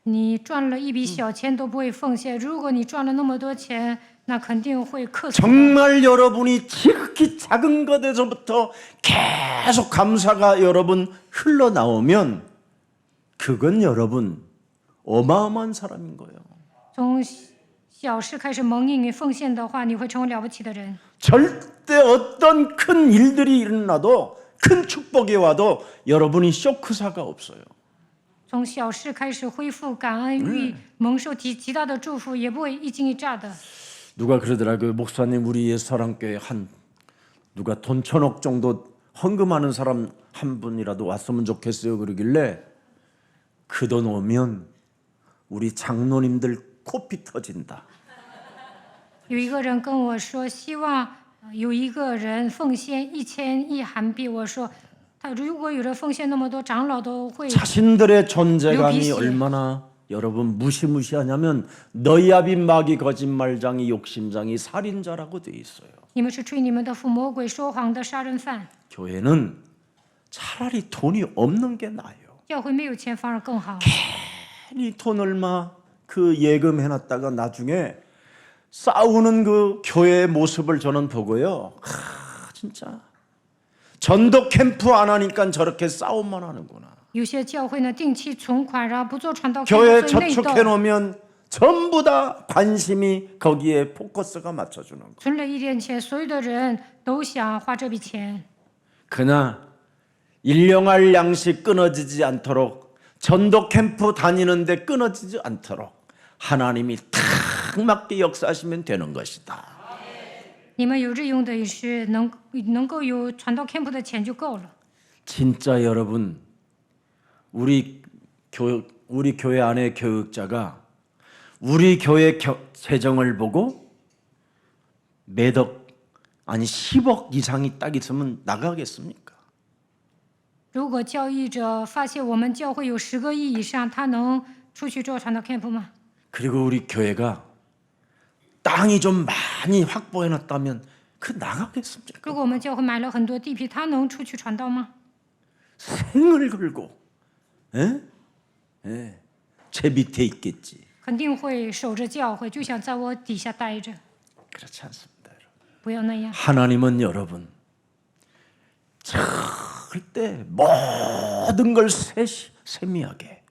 你赚了一笔小钱都不会奉献，如果你赚了那么多钱，那肯定会克死。 정말 여러분이 지극히 작은 것에서부터 계속 감사가 여러분 흘러나오면 그건 여러분 어마어마한 사람인 거예요. 从小事开始蒙应允奉献的话，你会成为了不起的人。 절대 어떤 큰 일들이 일어나도 큰 축복이 와도 여러분이 쇼크사가 없어요. 从小事开始恢复感恩欲，蒙受极大的祝福，也不会一惊一乍的。 누가 그러더라고요. 목사님 우리 예수사랑교회 누가 돈 1,000억 정도 헌금하는 사람 한 분이라도 왔으면 좋겠어요. 그러길래 그 돈 오면 우리 장로님들 코피 터진다. 有一个人跟我说，希望有一个人奉献1000亿韩币。我说，他如果有人奉献那么多，长老都会 자신들의 존재감이 비슷해. 얼마나 여러분 무시무시하냐면 너희 아비 마귀 거짓말장이 욕심장이 살인자라고 돼 있어요. 你们是吹你们的父魔鬼说谎的杀人犯。 교회는 차라리 돈이 없는 게 나아요. 教会没有钱反而更好。 괜히 돈 얼마 그 예금해놨다가 나중에 싸우는 그 교회의 모습을 저는 보고요. 진짜 전도 캠프 안 하니까 저렇게 싸움만 하는구나. 有些教会呢定期存款，然后不做传道， 교회 所以内斗。 저축해 놓으면 전부 다 관심이 거기에 포커스가 맞춰주는 거. 存了一点钱，所有的人都想花这笔钱。 그러나 일용할 양식 끊어지지 않도록 전도 캠프 다니는데 끊어지지 않도록 하나님이 탁 맞게 역사하시면 되는 것이다. 你们有日用的饮食，能够有传道 camp 的钱就够了。 진짜 여러분 우리 교회 안에 교육자가 우리 교회 재정을 보고 매덕 아니 10억 이상이 딱 있으면 나가겠습니까? 如果教育者发现我们教会有10个亿以上，他能出去做传道 camp 吗？ 그리고 우리 교회가 땅이 좀 많이 확보해 놨다면 그 나가겠습니까? 如果我们教会买了很多地皮，他能出去传道吗？ 생을 걸고 제 밑에 있겠지. 肯定会守着教会，就想在我底下待着， 그렇지 않습니다, 여러분. 不要那样。 하나님은 여러분 절대 모든 걸 세미하게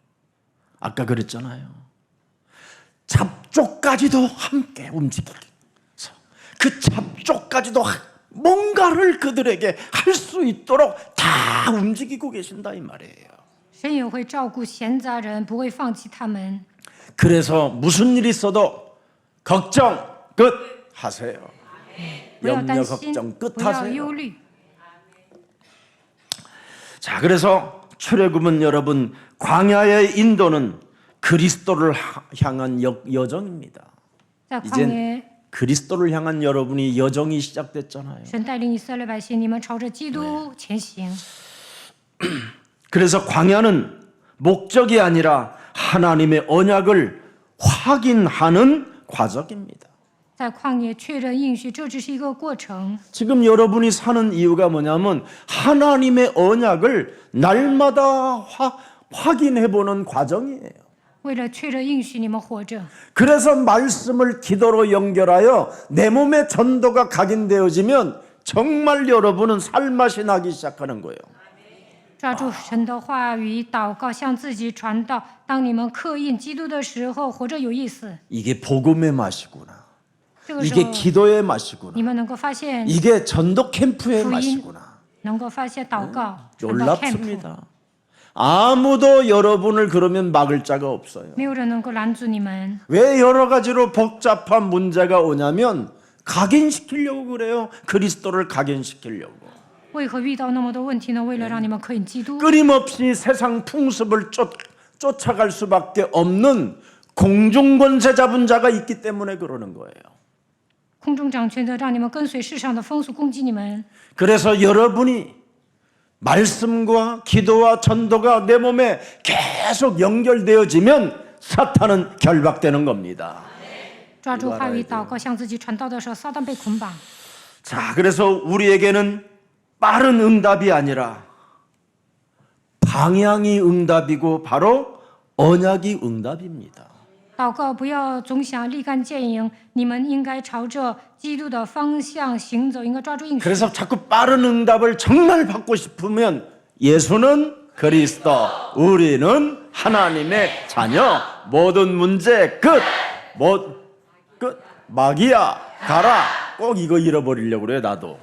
아까 그랬잖아요. 잡초까지도 함께 움직이게 해서 그 잡초까지도 뭔가를 그들에게 할 수 있도록 다 움직이고 계신다 이 말이에요. 神也会照顾闲杂人，不会放弃他们。 그래서 무슨 일이 있어도 걱정 끝 하세요. 不要 염려 担心， 걱정 끝 不要 하세요. 忧虑。 자, 그래서 출애굽은 여러분 광야의 인도는 그리스도를 향한 여정입니다. 在旷 이젠 野， 그리스도를 향한 여러분이 여정이 시작됐잖아요. 神带领以色列百姓，你们朝着基督前行。 그래서 광야는 목적이 아니라 하나님의 언약을 확인하는 과정입니다. 在旷野确认应许，这只是一个过程。 지금 여러분이 사는 이유가 뭐냐면 하나님의 언약을 날마다 확인해 보는 과정이에요. 为了确认应许，你们活着。 그래서 말씀을 기도로 연결하여 내 몸의 전도가 각인되어지면 정말 여러분은 살맛이 나기 시작하는 거예요. 抓住神的话语，祷告，向自己传道。当你们刻印基督的时候，活着有意思。 이게 복음의 맛이구나. 这个时 이게 候， 기도의 맛이구나. 你们能够发现， 이게 전도 캠프의 부인. 맛이구나. 能够发现祷告，传道 camp， 놀랍습니다. 아무도 여러분을 그러면 막을 자가 없어요. 没有人能够拦阻你们。 왜 여러 가지로 복잡한 문제가 오냐면 각인시키려고 그래요. 그리스도를 각인시키려고. 为何遇到那么多问题呢？为了让你们刻印基督， 끊임없이 세상 풍습을 쫓아갈 수밖에 없는 공중권세 잡은 자가 있기 때문에 그러는 거예요. 空中掌权的让你们跟随世上的风俗攻击你们。 그래서 여러분이 말씀과 기도와 전도가 내 몸에 계속 연결되어지면 사탄은 결박되는 겁니다. 抓住话语祷告，向自己传道的时候，撒旦被捆绑。 자, 그래서 우리에게는 빠른 응답이 아니라 방향이 응답이고 바로 언약이 응답입니다. 祷告不要总想立竿见影，你们应该朝着基督的方向行走，应该抓住应许。 그래서 자꾸 빠른 응답을 정말 받고 싶으면 예수는 그리스도, 우리는 하나님의 자녀, 모든 문제 끝, 마귀야 가라. 꼭 이거 잃어버리려고 그래요. 나도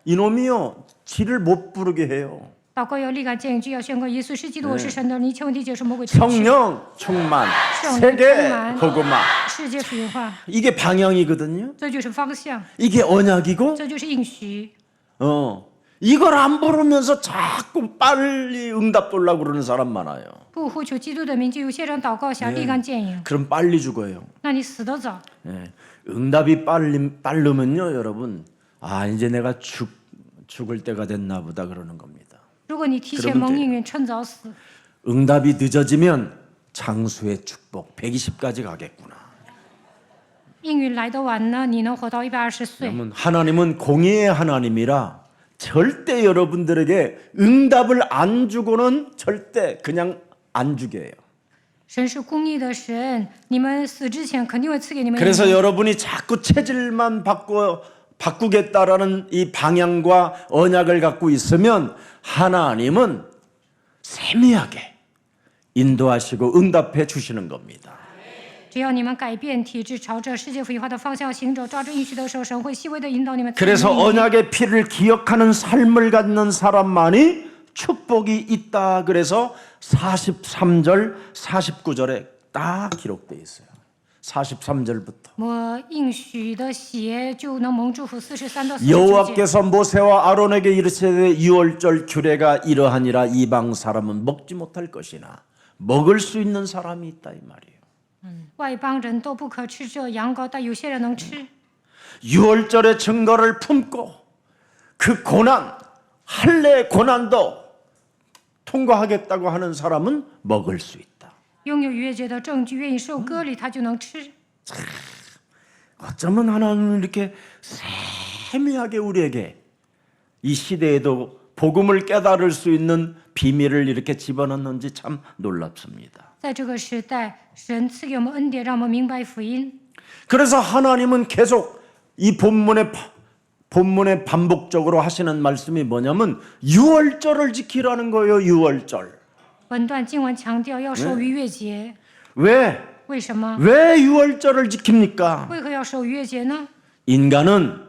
이놈이요 지를 못 부르게 해요. 祷告要立竿见影，就要宣告耶稣是基督，我是神的儿女。一切问题解释魔鬼的 성령 충만, 성령 세계 충만. 복음화. 世界福音化， 이게 방향이거든요. 这就是方向， 이게 언약이고 这就是应许。 이걸 안 부르면서 자꾸 빨리 응답 돌라고 그러는 사람 많아요. 不呼求基督的名，就有些人祷告想立竿见影， 그럼 빨리 죽어요. 那你死得早。 예. 응답이 빠르면요, 여러분. 아, 이제 내가 죽을 때가 됐나 보다 그러는 겁니다. 如果你提前蒙应允，趁早死。 응답이 늦어지면 장수의 축복 120까지 가겠구나. 应允来得晚呢，你能活到120岁。 여러분, 하나님은 공의의 하나님이라 절대 여러분들에게 응답을 안 주고는 절대 그냥 안 주게 해요. 神是公义的神，你们死之前肯定会赐给你们应 그래서 允。 여러분이 자꾸 체질만 바꾸겠다라는 이 방향과 언약을 갖고 있으면 하나님은 세미하게 인도하시고 응답해 주시는 겁니다. 只要你们改变体质，朝着世界福音化的方向行走，抓住应许的时候，神会细微的引导你们。 그래서 언약의 피를 기억하는 삶을 갖는 사람만이 축복이 있다. 그래서 43절, 49절에 딱 기록되어 있어요. 43절부터 我应许的血就能蒙祝福。43到49节， 여호와께서 모세와 아론에게 이르시되 유월절 규례가 이러하니라 이방 사람은 먹지 못할 것이나 먹을 수 있는 사람이 있다 이 말이에요. 外邦人都不可吃这羊羔，但有些人能吃。 유월절의 증거를 품고 그 고난, 할례의 고난도 통과하겠다고 하는 사람은 먹을 수 있다. 拥有逾越节的证据，愿意受割礼，他就能吃。 어쩌면 하나님은 이렇게 세미하게 우리에게 이 시대에도 복음을 깨달을 수 있는 비밀을 이렇게 집어넣는지 참 놀랍습니다. 在这个时代，神赐给我们恩典，让我们明白福音。 그래서 하나님은 계속 이 본문에 반복적으로 하시는 말씀이 뭐냐면 유월절을 지키라는 거예요. 유월절. 本段经文强调要守逾越节， 왜 为什么？ 유월절을 지킵니까? 为何要守逾越节呢？ 인간은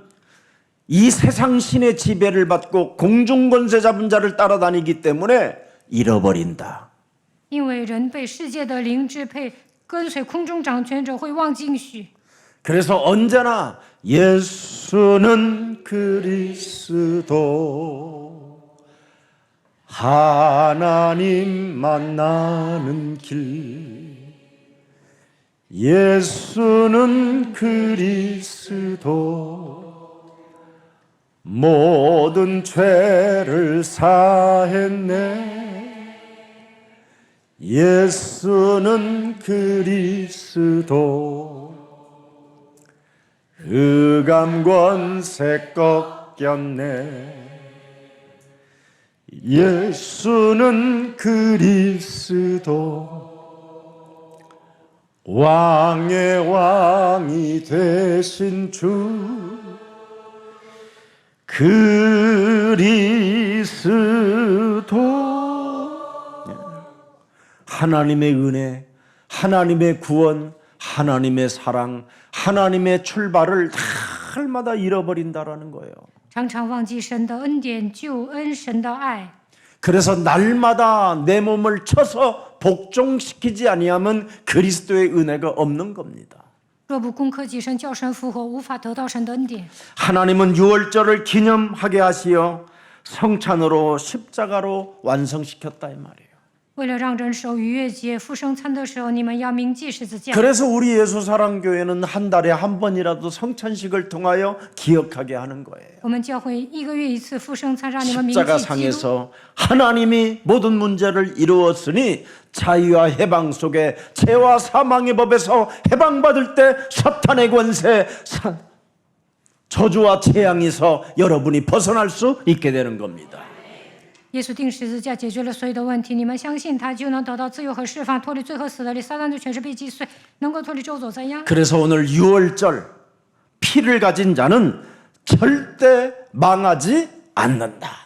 이 세상 신의 지배를 받고 공중권세 잡은 자를 따라다니기 때문에 잃어버린다. 因为人被世界的灵支配，跟随空中掌权者会忘记应许。 그래서 언제나 예수는 그리스도 하나님 만나는 길 예수는 그리스도 모든 죄를 사했네 예수는 그리스도 흑암 권세 꺾였네 예수는 그리스도 왕의 왕이 되신 주 그리스도 하나님의 은혜, 하나님의 구원, 하나님의 사랑, 하나님의 출발을 날마다 잃어버린다라는 거예요. 常常忘记神的恩典、救恩、神的爱。 그래서 날마다 내 몸을 쳐서 복종시키지 아니하면 그리스도의 은혜가 없는 겁니다. 若不攻克己身，叫神复活，无法得到神的恩典。 하나님은 유월절을 기념하게 하시어 성찬으로 십자가로 완성시켰다 이 말이에요. 为了让人守逾越节、复生餐的时候，你们要铭记十字架。 그래서 우리 예수사랑교회는 한 달에 한 번이라도 성찬식을 통하여 기억하게 하는 거예요. 我们教会1个月1次复生餐，让你们铭记基督。 십자가상에서 하나님이 모든 문제를 이루었으니 자유와 해방 속에 죄와 사망의 법에서 해방받을 때 사탄의 권세, 저주와 재앙에서 여러분이 벗어날 수 있게 되는 겁니다. 耶稣钉十字架解决了所有的问题，你们相信他，就能得到自由和释放，脱离罪和死的力，撒旦的权势被击碎，能够脱离咒诅灾殃。 그래서 오늘 유월절 피를 가진 자는 절대 망하지 않는다.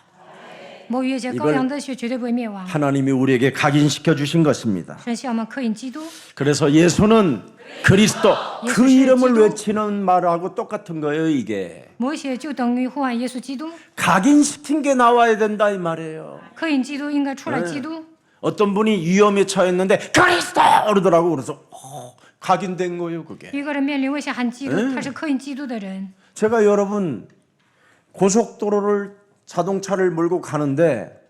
逾越节羔羊的血绝对不会灭亡。 하나님이 우리에게 각인시켜 주신 것입니다. 神向我们刻印基督， 그래서 예수는 그리스도 그 예수는 이름을 기도. 외치는 말하고 똑같은 거예요, 이게. 摩血就等于呼喊耶稣基督， 각인시킨 게 나와야 된다 이 말이에요. 刻印基督应该出来基督。 어떤 분이 위험에 처했는데 그리스도 그러더라고. 그래서 각인된 거예요, 그게. 一个人面临危险喊基督，他是刻印基督的人。 제가 여러분 고속도로를 자동차를 몰고 가는데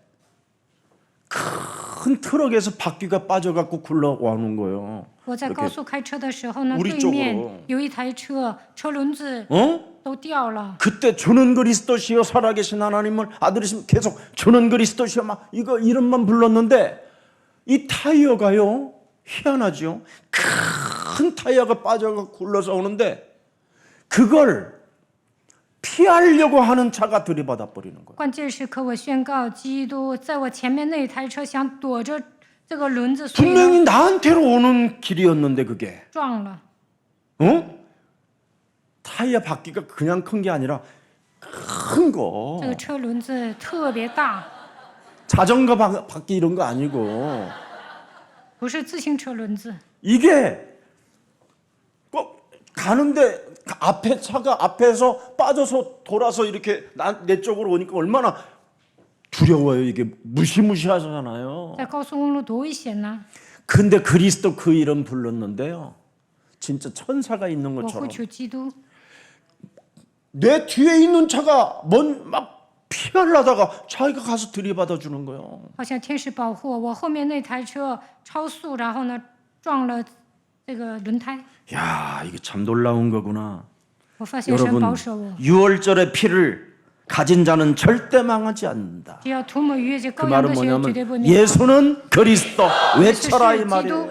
큰 트럭에서 바퀴가 빠져갖고 굴러오는 거예요. 我在高速开车的时候呢， 우리 对 쪽으로 面有一台车，车轮子 어? 都掉了。 그때 주는 그리스도시여 살아계신 하나님을 아들이시면 계속 주는 그리스도시여 막 이거 이름만 불렀는데 이 타이어가요 희한하죠. 큰 타이어가 빠져가 굴러서 오는데 그걸 피하려고 하는 차가 들이받아 버리는 거예요. 关键时刻，我宣告，基督在我前面那台车想躲着这个轮子，所以呢 분명히 나한테로 오는 길이었는데 그게 撞了。 어? 타이어 바퀴가 그냥 큰 게 아니라 큰 거. 这个车轮子特别大， 자전거 바퀴 이런 거 아니고 不是自行车轮子。 이게 꼭 가는데 앞에 차가 앞에서 빠져서 돌아서 이렇게 내 쪽으로 오니까 얼마나 두려워요. 이게 무시무시하잖아요. 在高速公路多危险呐！ 근데 그리스도 그 이름 불렀는데요. 진짜 천사가 있는 我呼 것처럼 求基督， 내 뒤에 있는 차가 막 피하려다가 자기가 가서 들이받아 주는 거예요. 好像天使保护我。我后面那台车超速，然后呢撞了这个轮胎。 야, 이게 참 놀라운 거구나. 我发现神 여러분, 保守我。 유월절의 피를 가진 자는 절대 망하지 않는다. 只要涂抹逾越节 그 羔羊 말은 的血，绝对 뭐냐면 不会灭亡。 예수는 그리스도 耶稣 외쳐라 이 是基督 말이에요. ，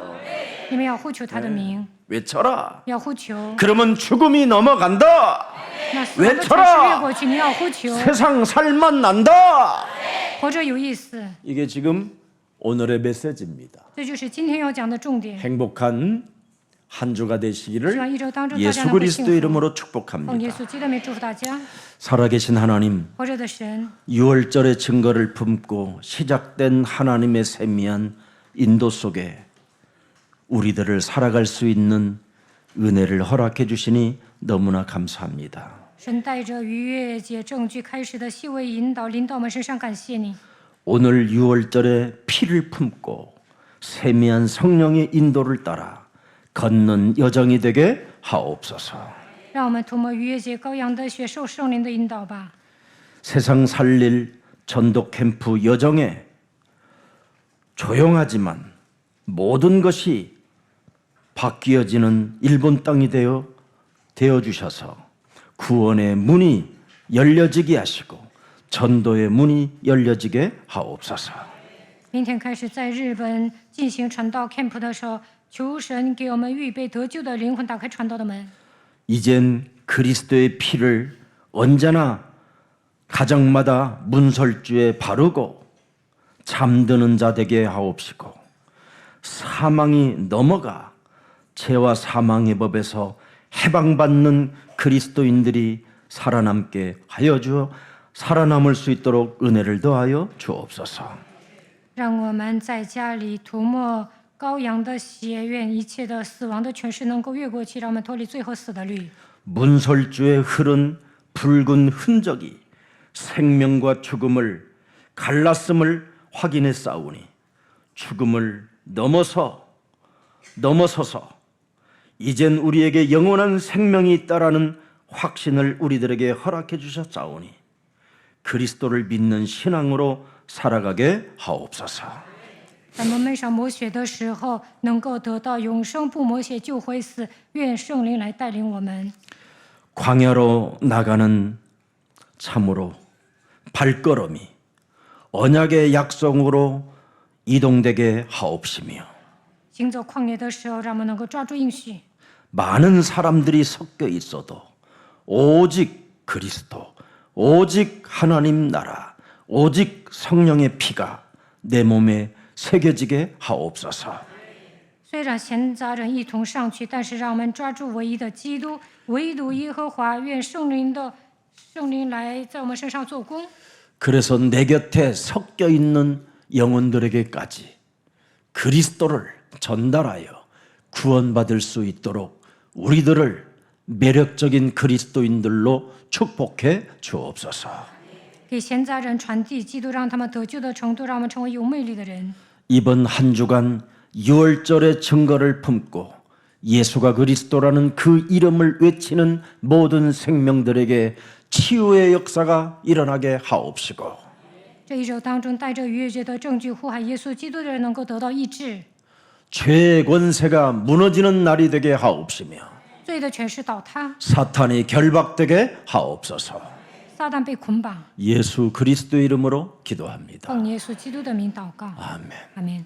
你们要呼求他的名， 외쳐라. 要呼求。 그러면 죽음이 넘어간다. 那死亡的权势 외쳐라 越过去，你要呼求， 세상 살만 난다. 活着有意思。 이게 지금 오늘의 메시지입니다. 这就是今天要讲的重点。 행복한 한 주가 希 되시기를 望一周当中大家 예수 能够幸 그리스도 福。 이름으로 奉耶 축복합니다. 稣基督的名祝福大家。 살아계신 하나님, 活着的神， 유월절의 증거를 품고 시작된 하나님의 세미한 인도 속에 우리들을 살아갈 수 있는 은혜를 허락해 주시니 너무나 감사합니다. 神带着逾越节证据开始的细微引导，临到我们身上，感谢你。 오늘 유월절에 피를 품고 세미한 성령의 인도를 따라 걷는 여정이 되게 하옵소서. 让我们涂抹逾越节羔羊的血，受圣灵的引导吧。 세상 살릴 전도 캠프 여정에 조용하지만 모든 것이 바뀌어지는 일본 땅이 되어 주셔서 구원의 문이 열려지게 하시고 전도의 문이 열려지게 하옵소서. 明天开始在日本进行传道 camp 的时候，求神给我们预备得救的灵魂，打开传道的门。 이젠 그리스도의 피를 언제나 가정마다 문설주에 바르고 잠드는 자 되게 하옵시고 사망이 넘어가 죄와 사망의 법에서 해방받는 그리스도인들이 살아남게 하여 주어 살아남을 수 있도록 은혜를 더하여 주옵소서. 让我们在家里涂抹羔羊的血，愿一切的死亡的权势能够越过去，让我们脱离最后死的律。 문설주에 흐른 붉은 흔적이 생명과 죽음을 갈랐음을 확인해 싸우니 죽음을 넘어서서 이젠 우리에게 영원한 생명이 있다라는 확신을 우리들에게 허락해 주셨사오니 그리스도를 믿는 신앙으로 살아가게 하옵소서. 在门面上抹血的时候，能够得到永生，不抹血就会死。愿圣灵来带领我们。 광야로 나가는 참으로 발걸음이 언약의 약속으로 이동되게 하옵시며 行走旷野的时候，让我们能够抓住应许。 많은 사람들이 섞여 있어도 오직 그리스도, 오직 하나님 나라, 오직 성령의 피가 내 몸에 새겨지게 하옵소서. 虽然闲杂人一同上去，但是让我们抓住唯一的基督，唯独耶和华。愿圣灵来在我们身上做工。 그래서 내 곁에 섞여 있는 영혼들에게까지 그리스도를 전달하여 구원받을 수 있도록 우리들을 매력적인 그리스도인들로 축복해 주옵소서. 给闲杂人传递基督，让他们得救的程度，让我们成为有魅力的人。 이번 한 주간 유월절의 증거를 품고 예수가 그리스도라는 그 이름을 외치는 모든 생명들에게 치유의 역사가 일어나게 하옵시고 这一周当中，带着逾越节的证据呼喊耶稣基督的人，能够得到医治。 죄의 권세가 무너지는 날이 되게 하옵시며 罪的权势倒塌， 사탄이 결박되게 하옵소서. 撒旦被捆绑。 예수 그리스도의 이름으로 기도합니다. 奉耶稣基督的名祷告， 아멘. 阿门。